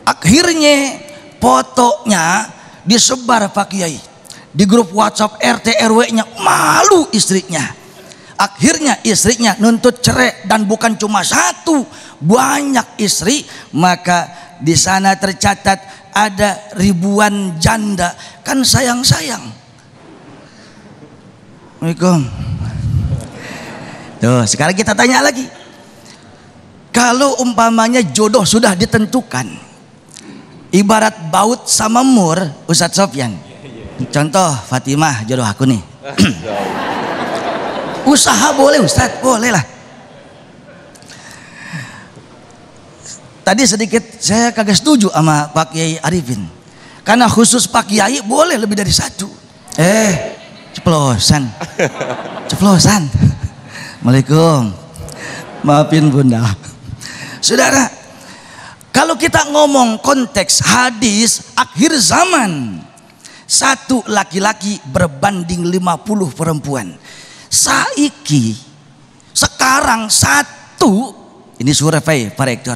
Akhirnya fotonya disebar Pak Kiai di grup WhatsApp RT RW-nya, malu istrinya. Akhirnya istrinya nuntut cerai, dan bukan cuma satu, banyak istri. Maka di sana tercatat ada ribuan janda, kan sayang-sayang. Assalamualaikum. Tuh, sekarang kita tanya lagi. Kalau umpamanya jodoh sudah ditentukan, ibarat baut sama mur, Ustadz Sofyan. Contoh Fatimah jodoh aku nih. Usaha boleh Ustadz, boleh lah. Tadi sedikit saya kagak setuju sama Pak Kiai Arifin, karena khusus Pak Kiai boleh lebih dari satu. Ceplosan. Ceplosan. Assalamualaikum. Maafin Bunda. Saudara, kalau kita ngomong konteks hadis akhir zaman, satu laki-laki berbanding 50 perempuan. Saiki sekarang satu, ini survei Pak Rektor,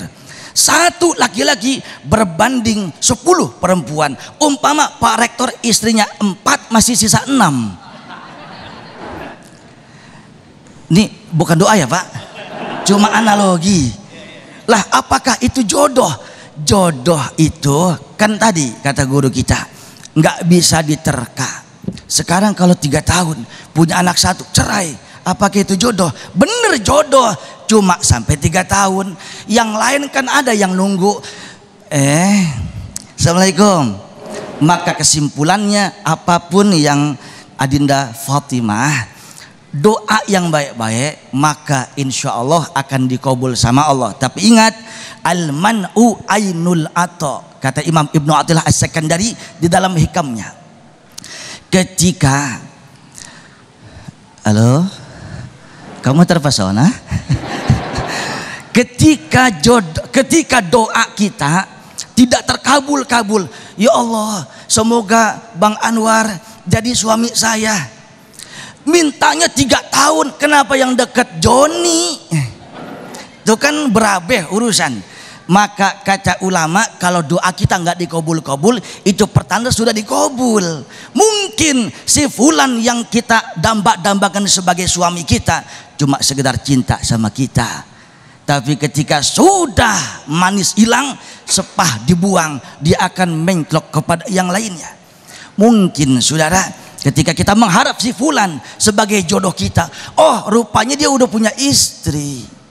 satu laki-laki berbanding 10 perempuan. Umpama Pak Rektor istrinya 4, masih sisa 6. Ini bukan doa ya Pak, cuma analogi. Lah apakah itu jodoh? Jodoh itu kan tadi kata guru kita nggak bisa diterka. Sekarang kalau 3 tahun punya anak 1 cerai, apakah itu jodoh? Bener jodoh, cuma sampai 3 tahun. Yang lain kan ada yang nunggu. Assalamualaikum. Maka kesimpulannya, apapun yang Adinda Fatimah, doa yang baik-baik, maka insya Allah akan dikabul sama Allah. Tapi ingat, al-man'u ainul ato, kata Imam Ibnu Athilah As-Sakandari di dalam hikamnya. Ketika, halo, kamu terpesona? ketika doa kita tidak terkabul-kabul, ya Allah, semoga Bang Anwar jadi suami saya. Mintanya 3 tahun, kenapa yang dekat Joni? Itu kan berabe urusan. Maka kata ulama, kalau doa kita nggak dikabul-kabul, itu pertanda sudah dikabul. Mungkin si fulan yang kita dambak-dambakan sebagai suami kita cuma sekedar cinta sama kita, tapi ketika sudah manis hilang, sepah dibuang, dia akan mencolok kepada yang lainnya. Mungkin saudara, ketika kita mengharap si fulan sebagai jodoh kita, oh rupanya dia udah punya istri.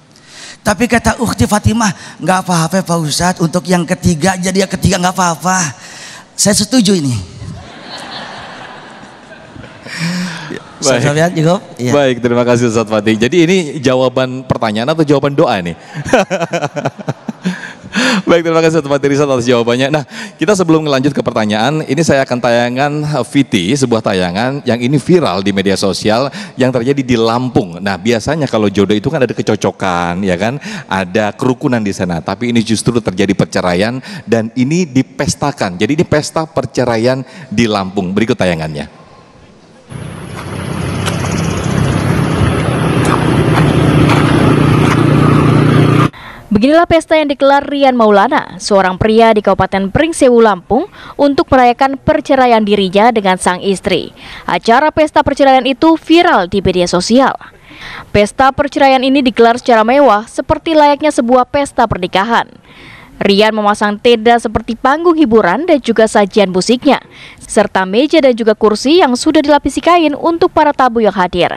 Tapi kata Ukhti Fatimah, nggak apa-apa Pak Ustadz, untuk yang ketiga jadi yang ketiga nggak apa-apa. Saya setuju ini. Baik. Ya. Baik, terima kasih Ustadz Fatih. Jadi ini jawaban pertanyaan atau jawaban doa nih? Baik, terima kasih Ustadz Fatih Rishad atas jawabannya. Nah, kita sebelum lanjut ke pertanyaan, ini saya akan tayangkan VT, sebuah tayangan yang ini viral di media sosial yang terjadi di Lampung. Nah, biasanya kalau jodoh itu kan ada kecocokan, ya kan? Ada kerukunan di sana, tapi ini justru terjadi perceraian dan ini dipestakan. Jadi ini pesta perceraian di Lampung. Berikut tayangannya. Beginilah pesta yang digelar Rian Maulana, seorang pria di Kabupaten Pringsewu, Lampung, untuk merayakan perceraian dirinya dengan sang istri. Acara pesta perceraian itu viral di media sosial. Pesta perceraian ini digelar secara mewah seperti layaknya sebuah pesta pernikahan. Rian memasang tenda seperti panggung hiburan dan juga sajian musiknya, serta meja dan juga kursi yang sudah dilapisi kain untuk para tamu yang hadir.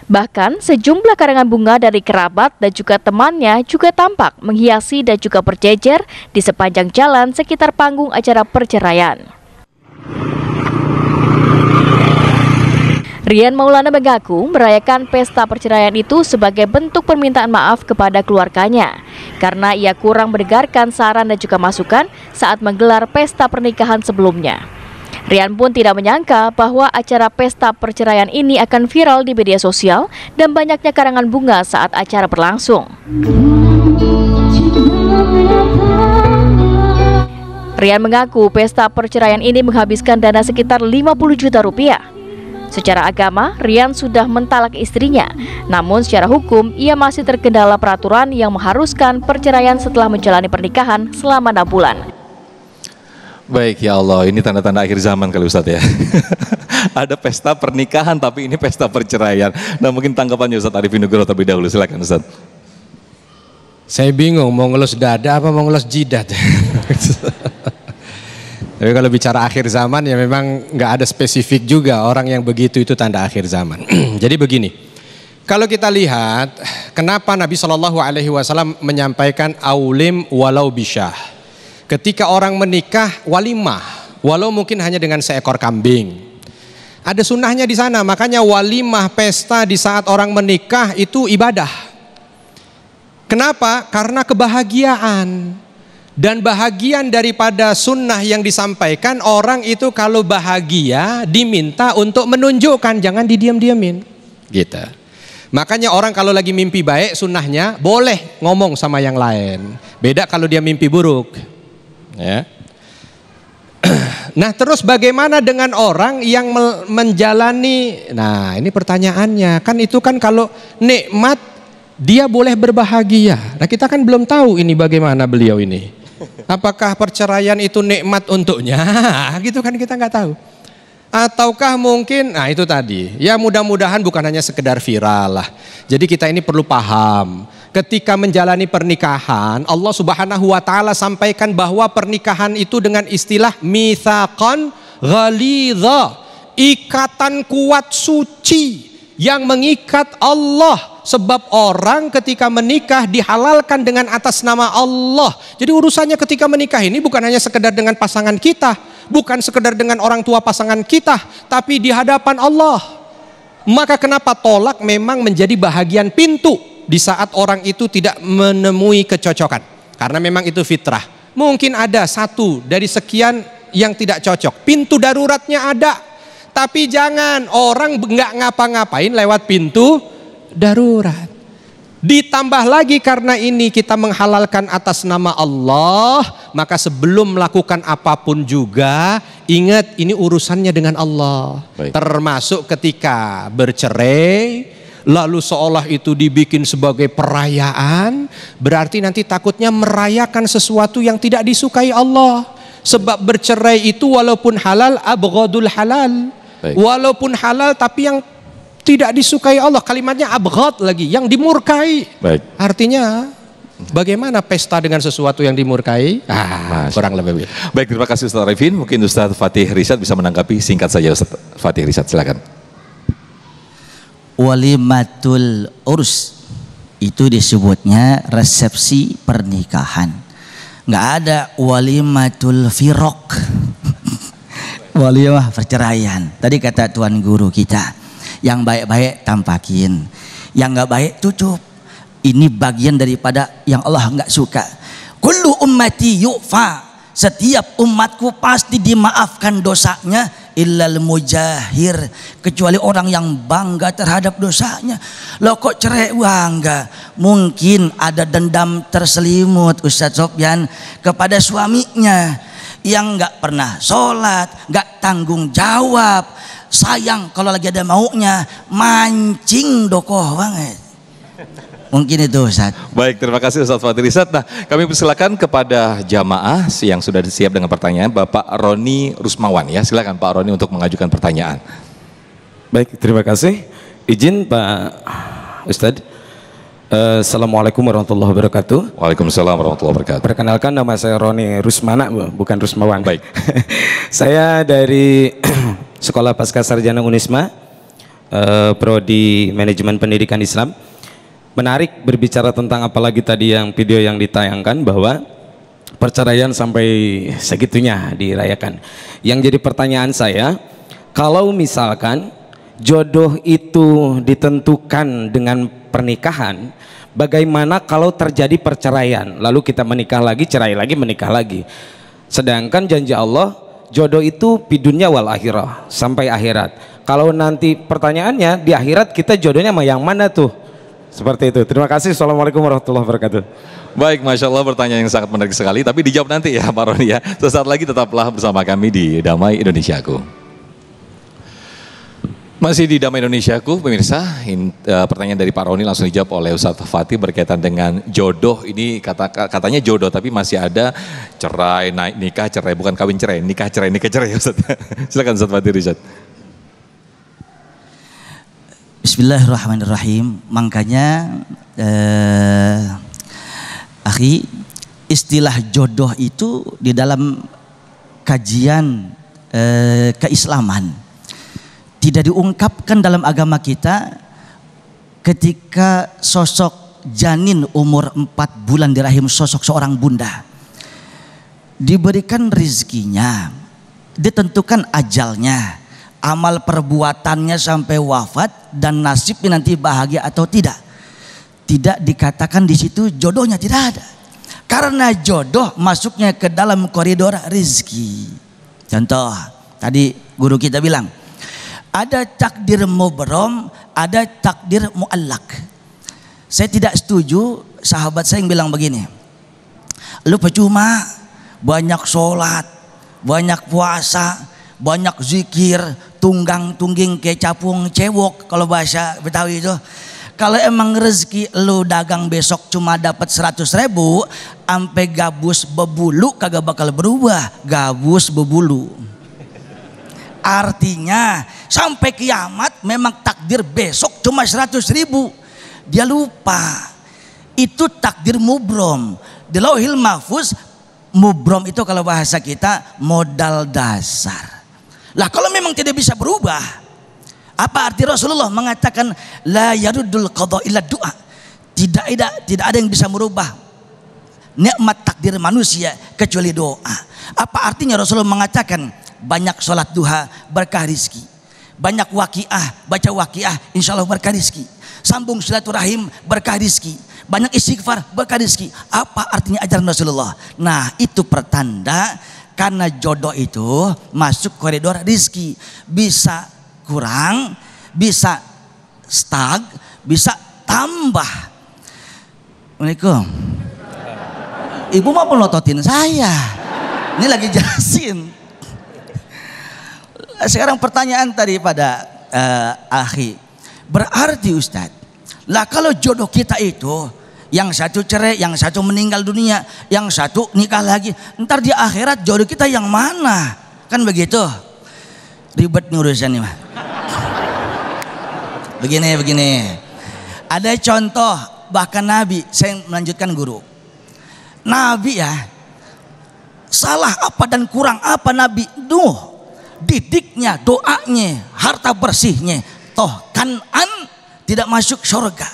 Bahkan sejumlah karangan bunga dari kerabat dan juga temannya juga tampak menghiasi dan juga berjejer di sepanjang jalan sekitar panggung acara perceraian. Rian Maulana mengaku merayakan pesta perceraian itu sebagai bentuk permintaan maaf kepada keluarganya karena ia kurang mendengarkan saran dan juga masukan saat menggelar pesta pernikahan sebelumnya. Rian pun tidak menyangka bahwa acara pesta perceraian ini akan viral di media sosial dan banyaknya karangan bunga saat acara berlangsung. Rian mengaku pesta perceraian ini menghabiskan dana sekitar 50 juta rupiah. Secara agama, Rian sudah mentalak istrinya, namun secara hukum ia masih terkendala peraturan yang mengharuskan perceraian setelah menjalani pernikahan selama 6 bulan. Baik, ya Allah, ini tanda-tanda akhir zaman kali Ustadz ya. Ada pesta pernikahan tapi ini pesta perceraian. Nah, mungkin tanggapannya Ustadz Arifin Nugroho terlebih dahulu, silakan Ustadz. Saya bingung mau ngelus dada apa mau ngelus jidat. Tapi kalau bicara akhir zaman ya memang nggak ada spesifik juga orang yang begitu itu tanda akhir zaman. Jadi begini, kalau kita lihat kenapa Nabi SAW menyampaikan aulim walau bisyah. Ketika orang menikah walimah, walau mungkin hanya dengan seekor kambing. Ada sunnahnya di sana, makanya walimah pesta di saat orang menikah itu ibadah. Kenapa? Karena kebahagiaan. Dan bahagian daripada sunnah yang disampaikan, orang itu kalau bahagia diminta untuk menunjukkan, jangan didiam-diamin. Gitu. Makanya orang kalau lagi mimpi baik sunnahnya boleh ngomong sama yang lain. Beda kalau dia mimpi buruk. Ya. Nah, terus bagaimana dengan orang yang menjalani? Nah, ini pertanyaannya. Kan itu kan kalau nikmat dia boleh berbahagia. Nah, kita kan belum tahu ini bagaimana beliau ini. Apakah perceraian itu nikmat untuknya? Gitu kan kita nggak tahu. Ataukah mungkin, nah itu tadi. Ya mudah-mudahan bukan hanya sekedar viral lah. Jadi kita ini perlu paham. Ketika menjalani pernikahan, Allah Subhanahu wa taala sampaikan bahwa pernikahan itu dengan istilah mitsaqan ghalidha, ikatan kuat suci yang mengikat Allah. Sebab orang ketika menikah dihalalkan dengan atas nama Allah. Jadi urusannya ketika menikah ini bukan hanya sekedar dengan pasangan kita, bukan sekedar dengan orang tua pasangan kita, tapi di hadapan Allah. Maka kenapa tolak memang menjadi bahagian pintu di saat orang itu tidak menemui kecocokan. Karena memang itu fitrah. Mungkin ada satu dari sekian yang tidak cocok. Pintu daruratnya ada. Tapi jangan orang nggak ngapa-ngapain lewat pintu darurat. Ditambah lagi karena ini kita menghalalkan atas nama Allah, maka sebelum melakukan apapun juga ingat ini urusannya dengan Allah. Baik. Termasuk ketika bercerai, lalu seolah itu dibikin sebagai perayaan, berarti nanti takutnya merayakan sesuatu yang tidak disukai Allah. Sebab bercerai itu walaupun halal abghadul halal. Baik. Walaupun halal tapi yang tidak disukai Allah, kalimatnya abghad lagi, yang dimurkai. Baik. Artinya bagaimana pesta dengan sesuatu yang dimurkai? Kurang lebih. Baik, terima kasih Ustaz Arifin. Mungkin Ustaz Fatih Rishad bisa menanggapi singkat saja Ustaz Fatih Rishad, silakan. Walimatul urs itu disebutnya resepsi pernikahan. Nggak ada walimatul firok. Walimah perceraian. Tadi kata tuan guru kita, yang baik-baik tampakin, yang nggak baik tutup. Ini bagian daripada yang Allah nggak suka. Kullu ummati yu'fa, setiap umatku pasti dimaafkan dosanya, illal mujahir, kecuali orang yang bangga terhadap dosanya. Loh kok cerai bangga? Mungkin ada dendam terselimut Ustadz Sofyan kepada suaminya yang nggak pernah sholat, nggak tanggung jawab. Sayang kalau lagi ada maunya, mancing dokoh banget. Mungkin itu Ustaz. Baik, terima kasih Ustaz Fadrizat. Nah, kami persilakan kepada jamaah yang sudah siap dengan pertanyaan, Bapak Roni Rusmawan ya. Silakan Pak Roni untuk mengajukan pertanyaan. Baik, terima kasih. Izin Pak Ustadz. Assalamualaikum warahmatullahi wabarakatuh. Waalaikumsalam warahmatullahi wabarakatuh. Perkenalkan, nama saya Roni Rusmana, bukan Rusmawan. Baik. Saya dari Sekolah Pasca Sarjana Unisma, Prodi Manajemen Pendidikan Islam. Menarik berbicara tentang apalagi tadi yang video yang ditayangkan bahwa perceraian sampai segitunya dirayakan. Yang jadi pertanyaan saya, kalau misalkan jodoh itu ditentukan dengan pernikahan, bagaimana kalau terjadi perceraian lalu kita menikah lagi, cerai lagi, menikah lagi? Sedangkan janji Allah, jodoh itu pidunya wal akhirah, sampai akhirat. Kalau nanti pertanyaannya di akhirat kita jodohnya sama yang mana tuh? Seperti itu. Terima kasih. Assalamualaikum warahmatullahi wabarakatuh. Baik, Masya Allah, pertanyaan yang sangat menarik sekali, tapi dijawab nanti ya Pak Roni ya. Sesaat lagi tetaplah bersama kami di Damai Indonesiaku. Masih di Damai Indonesiaku, pemirsa, pertanyaan dari Pak Roni langsung dijawab oleh Ustadz Fatih berkaitan dengan jodoh. Ini katanya jodoh, tapi masih ada cerai, naik nikah, cerai, bukan kawin cerai, nikah cerai Ustadz. Silakan Ustadz Fatih Rizad. Bismillahirrahmanirrahim. Makanya akhi, istilah jodoh itu di dalam kajian keislaman tidak diungkapkan dalam agama kita ketika sosok janin umur 4 bulan di rahim sosok seorang bunda diberikan rizkinya, ditentukan ajalnya, amal perbuatannya sampai wafat, dan nasibnya nanti bahagia atau tidak. Tidak dikatakan di situ jodohnya, tidak ada. Karena jodoh masuknya ke dalam koridor rizki. Contoh, tadi guru kita bilang, ada takdir mubrom, ada takdir muallak. Saya tidak setuju, sahabat saya yang bilang begini, lu percuma banyak sholat, banyak puasa, banyak zikir, tunggang-tungging kayak capung cewok kalau bahasa Betawi itu. Kalau emang rezeki lu dagang besok cuma dapat 100.000, ampe gabus bebulu kagak bakal berubah, gabus bebulu. Artinya sampai kiamat memang takdir besok cuma 100.000. Dia lupa. Itu takdir mubrom. Di Lauhil Mahfuz, mubrom itu kalau bahasa kita modal dasar. Lah kalau memang tidak bisa berubah, apa arti Rasulullah mengatakan la yaruddul qada illa du'a? Tidak ada yang bisa merubah nikmat takdir manusia kecuali doa. Apa artinya Rasulullah mengatakan banyak sholat duha berkah rizki, banyak waqiah, baca waqiah insya Allah berkah rizki, sambung silaturahim berkah rizki, banyak istighfar berkah rizki? Apa artinya ajaran Rasulullah? Nah, itu pertanda karena jodoh itu masuk koridor rizki, bisa kurang, bisa stag, bisa tambah. Assalamualaikum. Ibu mau pelototin saya, ini lagi jelasin. Sekarang pertanyaan tadi pada akhi, berarti Ustadz, lah kalau jodoh kita itu yang satu cerai, yang satu meninggal dunia, yang satu nikah lagi, ntar di akhirat jodoh kita yang mana? Kan begitu. Ribet nih urusan nih mah. Begini. Ada contoh bahkan Nabi, saya melanjutkan guru. Nabi ya, salah apa dan kurang apa Nabi Nuh? Didiknya, doanya, harta bersihnya, toh Kan'an tidak masuk surga.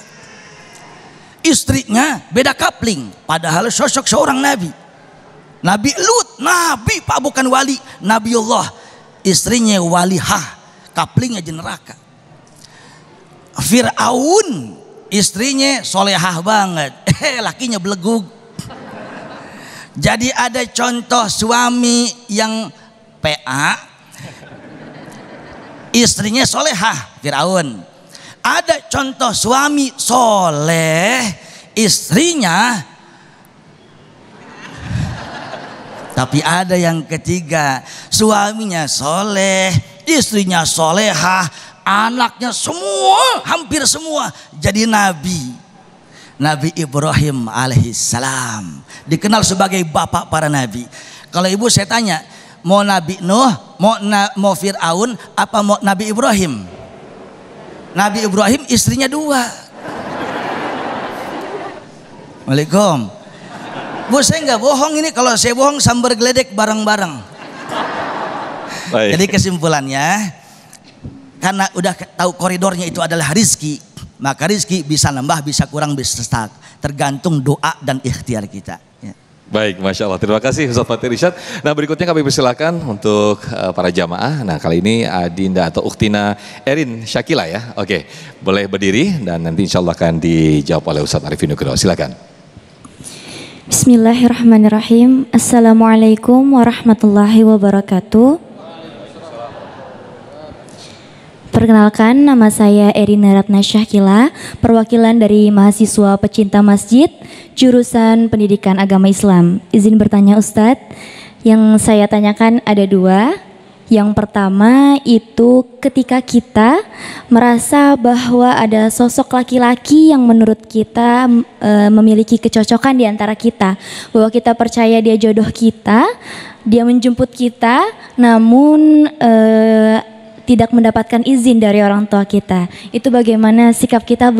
Istrinya beda kapling, padahal sosok seorang nabi. Nabi Lut, nabi pak bukan wali, Nabiullah. Istrinya walihah, kaplingnya di neraka. Fir'aun, istrinya solehah banget, lakinya belegug. Jadi ada contoh suami yang PA, istrinya solehah, Fir'aun. Ada contoh suami soleh, istrinya, tapi ada yang ketiga, suaminya soleh, istrinya solehah, anaknya semua, hampir semua jadi nabi. Nabi Ibrahim alaihissalam, dikenal sebagai bapak para nabi. Kalau ibu saya tanya, mau Nabi Nuh, mau Fir'aun, apa mau Nabi Ibrahim? Nabi Ibrahim istrinya 2. Waalaikumsalam. Bu, saya nggak bohong ini, kalau saya bohong sambar geledek bareng-bareng. Jadi kesimpulannya, karena udah tahu koridornya itu adalah rizki, maka rizki bisa nambah, bisa kurang, bisa stuck, tergantung doa dan ikhtiar kita. Ya. Baik, Masya Allah. Terima kasih Ustaz Fatih Irsyad. Nah, berikutnya kami persilakan untuk para jamaah. Nah, kali ini Dinda atau Uktina Erin Syakila ya. Oke, boleh berdiri dan nanti insya Allah akan dijawab oleh Ustaz Arifin Nugroho. Silakan. Bismillahirrahmanirrahim. Assalamualaikum warahmatullahi wabarakatuh. Perkenalkan, nama saya Erina Ratna Syakila, perwakilan dari mahasiswa pecinta masjid, jurusan Pendidikan Agama Islam. Izin bertanya Ustadz, yang saya tanyakan ada 2. Yang pertama itu ketika kita merasa bahwa ada sosok laki-laki yang menurut kita memiliki kecocokan di antara kita, bahwa kita percaya dia jodoh kita, dia menjemput kita, namun tidak mendapatkan izin dari orang tua kita. Itu bagaimana sikap kita,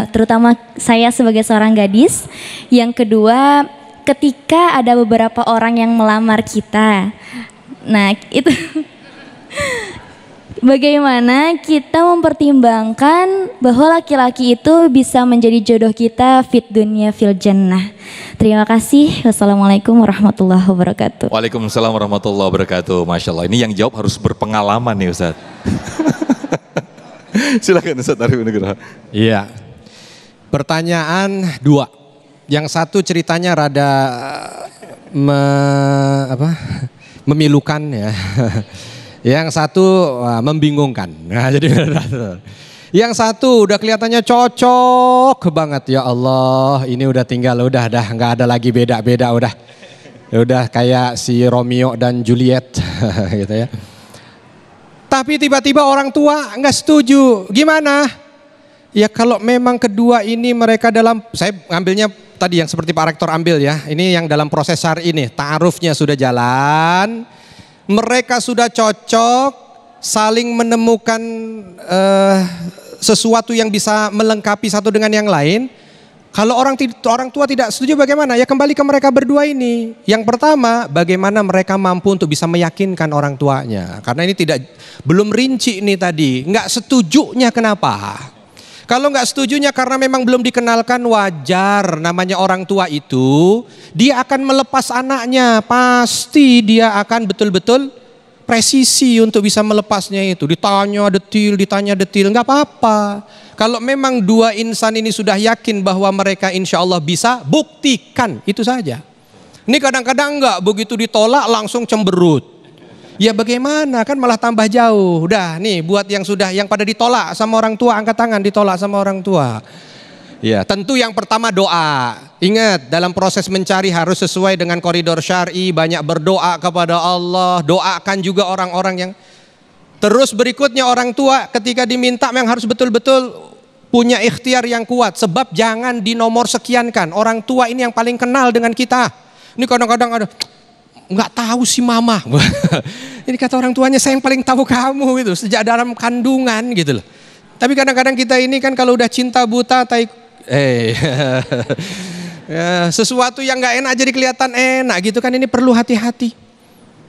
terutama saya sebagai seorang gadis. Yang kedua, ketika ada beberapa orang yang melamar kita. Nah, itu bagaimana kita mempertimbangkan bahwa laki-laki itu bisa menjadi jodoh kita fit dunia fil jannah. Terima kasih. Wassalamualaikum warahmatullahi wabarakatuh. Waalaikumsalam warahmatullahi wabarakatuh. Masya Allah, ini yang jawab harus berpengalaman nih Ustaz. Silakan Ustaz Arifin Nugroho. Iya. Pertanyaan 2. Yang satu ceritanya rada memilukan ya. Yang satu membingungkan. Nah, jadi yang satu udah kelihatannya cocok banget, ya Allah. Ini udah tinggal, udah nggak ada lagi beda-beda, udah kayak si Romeo dan Juliet gitu ya. Tapi tiba-tiba orang tua nggak setuju. Gimana? Ya kalau memang kedua ini mereka dalam, saya ngambilnya tadi yang seperti Pak Rektor ambil ya. Ini yang dalam proses syar'i ini, ta'arufnya sudah jalan. Mereka sudah cocok, saling menemukan sesuatu yang bisa melengkapi satu dengan yang lain. Kalau orang tua tidak setuju bagaimana? Ya kembali ke mereka berdua ini. Yang pertama, bagaimana mereka mampu untuk bisa meyakinkan orang tuanya. Karena ini belum rinci nih tadi. Nggak setujunya kenapa? Kalau nggak setujunya karena memang belum dikenalkan, wajar, namanya orang tua itu dia akan melepas anaknya, pasti dia akan betul-betul presisi untuk bisa melepasnya itu. Ditanya detil, nggak apa-apa. Kalau memang dua insan ini sudah yakin bahwa mereka insya Allah bisa, buktikan, itu saja. Ini kadang-kadang nggak, begitu ditolak langsung cemberut. Ya bagaimana, kan malah tambah jauh. Udah nih buat yang pada ditolak sama orang tua, angkat tangan, ditolak sama orang tua. Ya tentu yang pertama doa. Ingat, dalam proses mencari harus sesuai dengan koridor syar'i, banyak berdoa kepada Allah. Doakan juga orang-orang yang. Terus berikutnya orang tua ketika diminta memang harus betul-betul punya ikhtiar yang kuat. Sebab jangan dinomor sekiankan. Orang tua ini yang paling kenal dengan kita. Ini kadang-kadang ada, nggak tahu si mama. Ini kata orang tuanya, saya yang paling tahu kamu gitu, sejak dalam kandungan gitu loh. Tapi kadang-kadang kita ini kan kalau udah cinta buta, sesuatu yang nggak enak jadi kelihatan enak gitu kan, ini perlu hati-hati.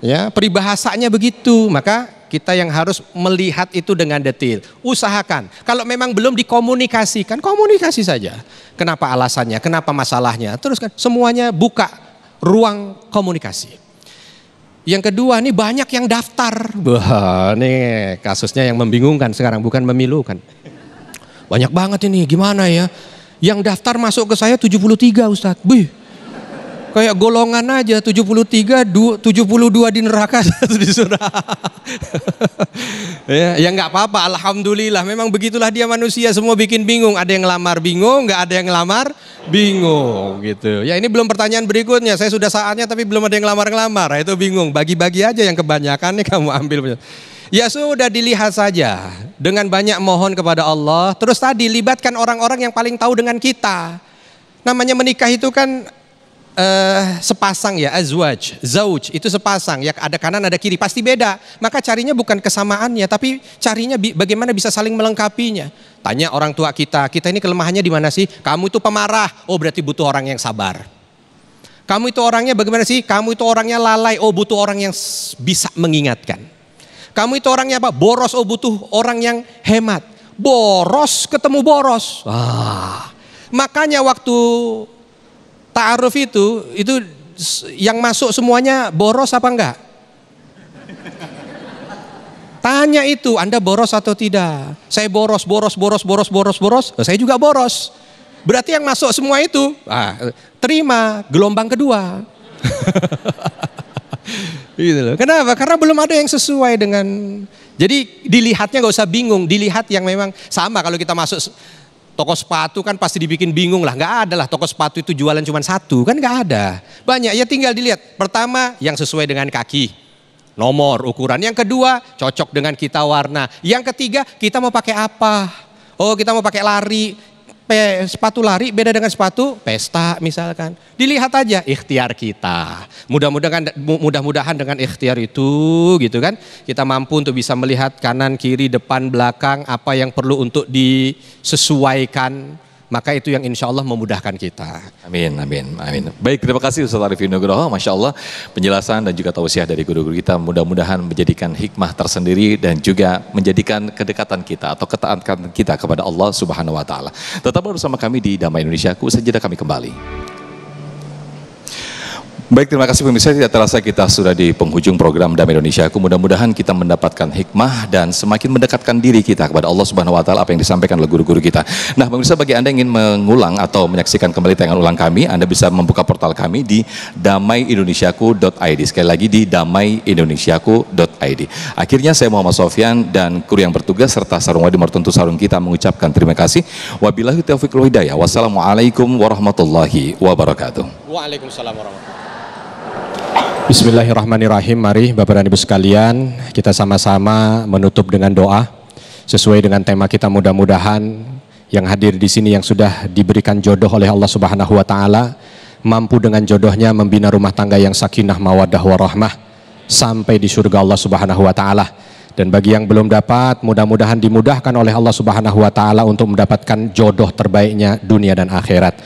Ya, peribahasanya begitu. Maka kita yang harus melihat itu dengan detail. Usahakan. Kalau memang belum dikomunikasikan, komunikasi saja. Kenapa alasannya, kenapa masalahnya. Terus kan semuanya buka ruang komunikasi. Yang kedua, nih banyak yang daftar. Wah, nih kasusnya yang membingungkan sekarang, bukan memilukan. Banyak banget ini, gimana ya? Yang daftar masuk ke saya 73 Ustadz. Bih, kayak golongan aja, 73, 72 di neraka, 1 di surga. Ya nggak apa-apa, alhamdulillah. Memang begitulah dia manusia, semua bikin bingung. Ada yang ngelamar bingung, nggak ada yang ngelamar bingung gitu. Ya ini belum pertanyaan berikutnya. Saya sudah saatnya tapi belum ada yang ngelamar-ngelamar. Itu bingung. Bagi-bagi aja yang kebanyakan nih kamu ambil. Ya sudah, dilihat saja dengan banyak mohon kepada Allah. Terus tadi libatkan orang-orang yang paling tahu dengan kita. Namanya menikah itu kan sepasang ya, azwaj, zauj, itu sepasang ya, ada kanan ada kiri, pasti beda. Maka carinya bukan kesamaannya, tapi carinya bagaimana bisa saling melengkapinya. Tanya orang tua kita ini kelemahannya di mana sih? Kamu itu pemarah, oh berarti butuh orang yang sabar. Kamu itu orangnya bagaimana sih? Kamu itu orangnya lalai, oh butuh orang yang bisa mengingatkan. Kamu itu orangnya apa? Boros, oh butuh orang yang hemat. Boros ketemu boros. Makanya waktu ta'aruf itu yang masuk semuanya boros apa enggak? Tanya itu, Anda boros atau tidak? Saya boros. Saya juga boros. Berarti yang masuk semua itu, terima gelombang kedua. Gitu loh. Kenapa? Karena belum ada yang sesuai dengan. Jadi dilihatnya nggak usah bingung, dilihat yang memang sama. Kalau kita masuk toko sepatu kan pasti dibikin bingung lah, nggak ada lah toko sepatu itu jualan cuma satu, kan nggak ada. Banyak, ya tinggal dilihat. Pertama yang sesuai dengan kaki, nomor, ukuran. Yang kedua cocok dengan kita warna. Yang ketiga kita mau pakai apa? Oh kita mau pakai lari, sepatu lari beda dengan sepatu pesta misalkan. Dilihat aja ikhtiar kita. Mudah-mudahan dengan ikhtiar itu gitu kan, kita mampu untuk bisa melihat kanan, kiri, depan, belakang, apa yang perlu untuk disesuaikan. Maka itu yang insya Allah memudahkan kita. Amin. Baik, terima kasih Ustaz Arifin Nugroho. Masya Allah penjelasan dan juga tausiah dari guru-guru kita mudah-mudahan menjadikan hikmah tersendiri dan juga menjadikan kedekatan kita atau ketaatan kita kepada Allah Subhanahu Wa Taala. Tetap bersama kami di Damai Indonesiaku. Saja kami kembali. Baik, terima kasih pemirsa. Tidak terasa kita sudah di penghujung program Damai Indonesiaku. Mudah-mudahan kita mendapatkan hikmah dan semakin mendekatkan diri kita kepada Allah Subhanahu Wa Taala apa yang disampaikan oleh guru-guru kita. Nah, pemirsa, bagi Anda yang ingin mengulang atau menyaksikan kembali tayangan ulang kami, Anda bisa membuka portal kami di damaiindonesiaku.id. Sekali lagi di damaiindonesiaku.id. Akhirnya saya Muhammad Sofyan dan kru yang bertugas serta sarung wadi martuntu sarung kita mengucapkan terima kasih. Wabillahi taufiq wal hidayah. Wassalamualaikum warahmatullahi wabarakatuh. Waalaikumsalam warahmatullahi. Bismillahirrahmanirrahim. Mari Bapak dan Ibu sekalian, kita sama-sama menutup dengan doa sesuai dengan tema kita. Mudah-mudahan yang hadir di sini yang sudah diberikan jodoh oleh Allah Subhanahu Wa Taala mampu dengan jodohnya membina rumah tangga yang sakinah, mawaddah, warahmah sampai di surga Allah Subhanahu Wa Taala. Dan bagi yang belum dapat, mudah-mudahan dimudahkan oleh Allah Subhanahu Wa Taala untuk mendapatkan jodoh terbaiknya dunia dan akhirat.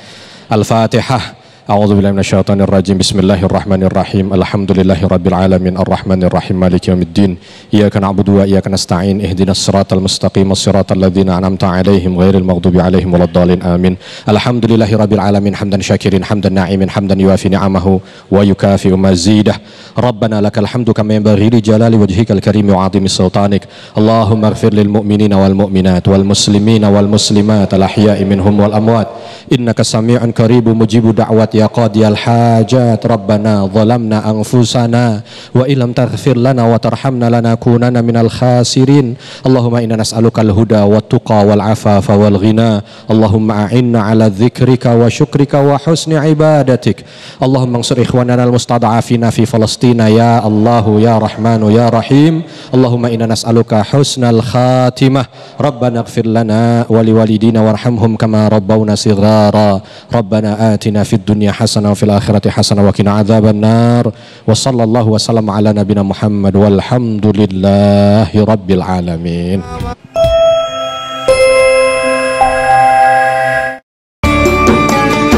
Al-Fatihah. A'udzubillahi minasyaitonir rajim. Bismillahirrahmanirrahim. Alhamdulillahirabbil alamin arrahmanir rahim maliki yaumiddin. Iyyaka na'budu wa iyyaka nasta'in. Ihdinas siratal mustaqim shiratal ladzina an'amta 'alaihim ghairil maghdubi 'alaihim waladdallin. Amin. Alhamdulillahirabbil alamin hamdan syakirin hamdan na'imin hamdan yuwafi ni'amahu wa yukafi'u mazidah. Rabbana lakal hamdu kama yanbaghi li jalali wajhikal karim wa 'azimi sultanik. Allahumma ighfir lil mu'minina wal mu'minat wal muslimina wal muslimat al ahya'i minhum wal amwat. Innaka sami'un qaribun mujibu da'wat ya qadiyal hajat. Rabbana zalamna anfusana wa illam taghfir lana wa tarhamna lanakunanna minal khasirin. Allahumma inna nas'aluka al-huda wa tuqa wal afafa wal ghina. Allahumma a'inna ala dzikrika wa syukrika wa husni ibadatik. Allahumma ansur ikhwanana al-mustada'afina fi Falastina ya Allahu ya Rahmanu ya Rahim. Allahumma inna nas'aluka husnal khatimah. Rabbana ighfir lana wa liwalidina warhamhum kama rabbawna shighara. Rabbana atina fid dunya hasanah wa fil akhirati hasanah wa qina adzabannar. Wa sallallahu wa sallam ala nabina Muhammad walhamdulillahi rabbil alamin.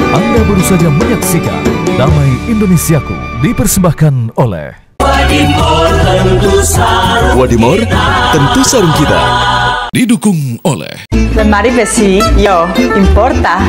Anda baru saja menyaksikan Damai Indonesiaku dipersembahkan oleh Wadimor tentu sarung kita. Didukung oleh Lemari besi, yo, importa.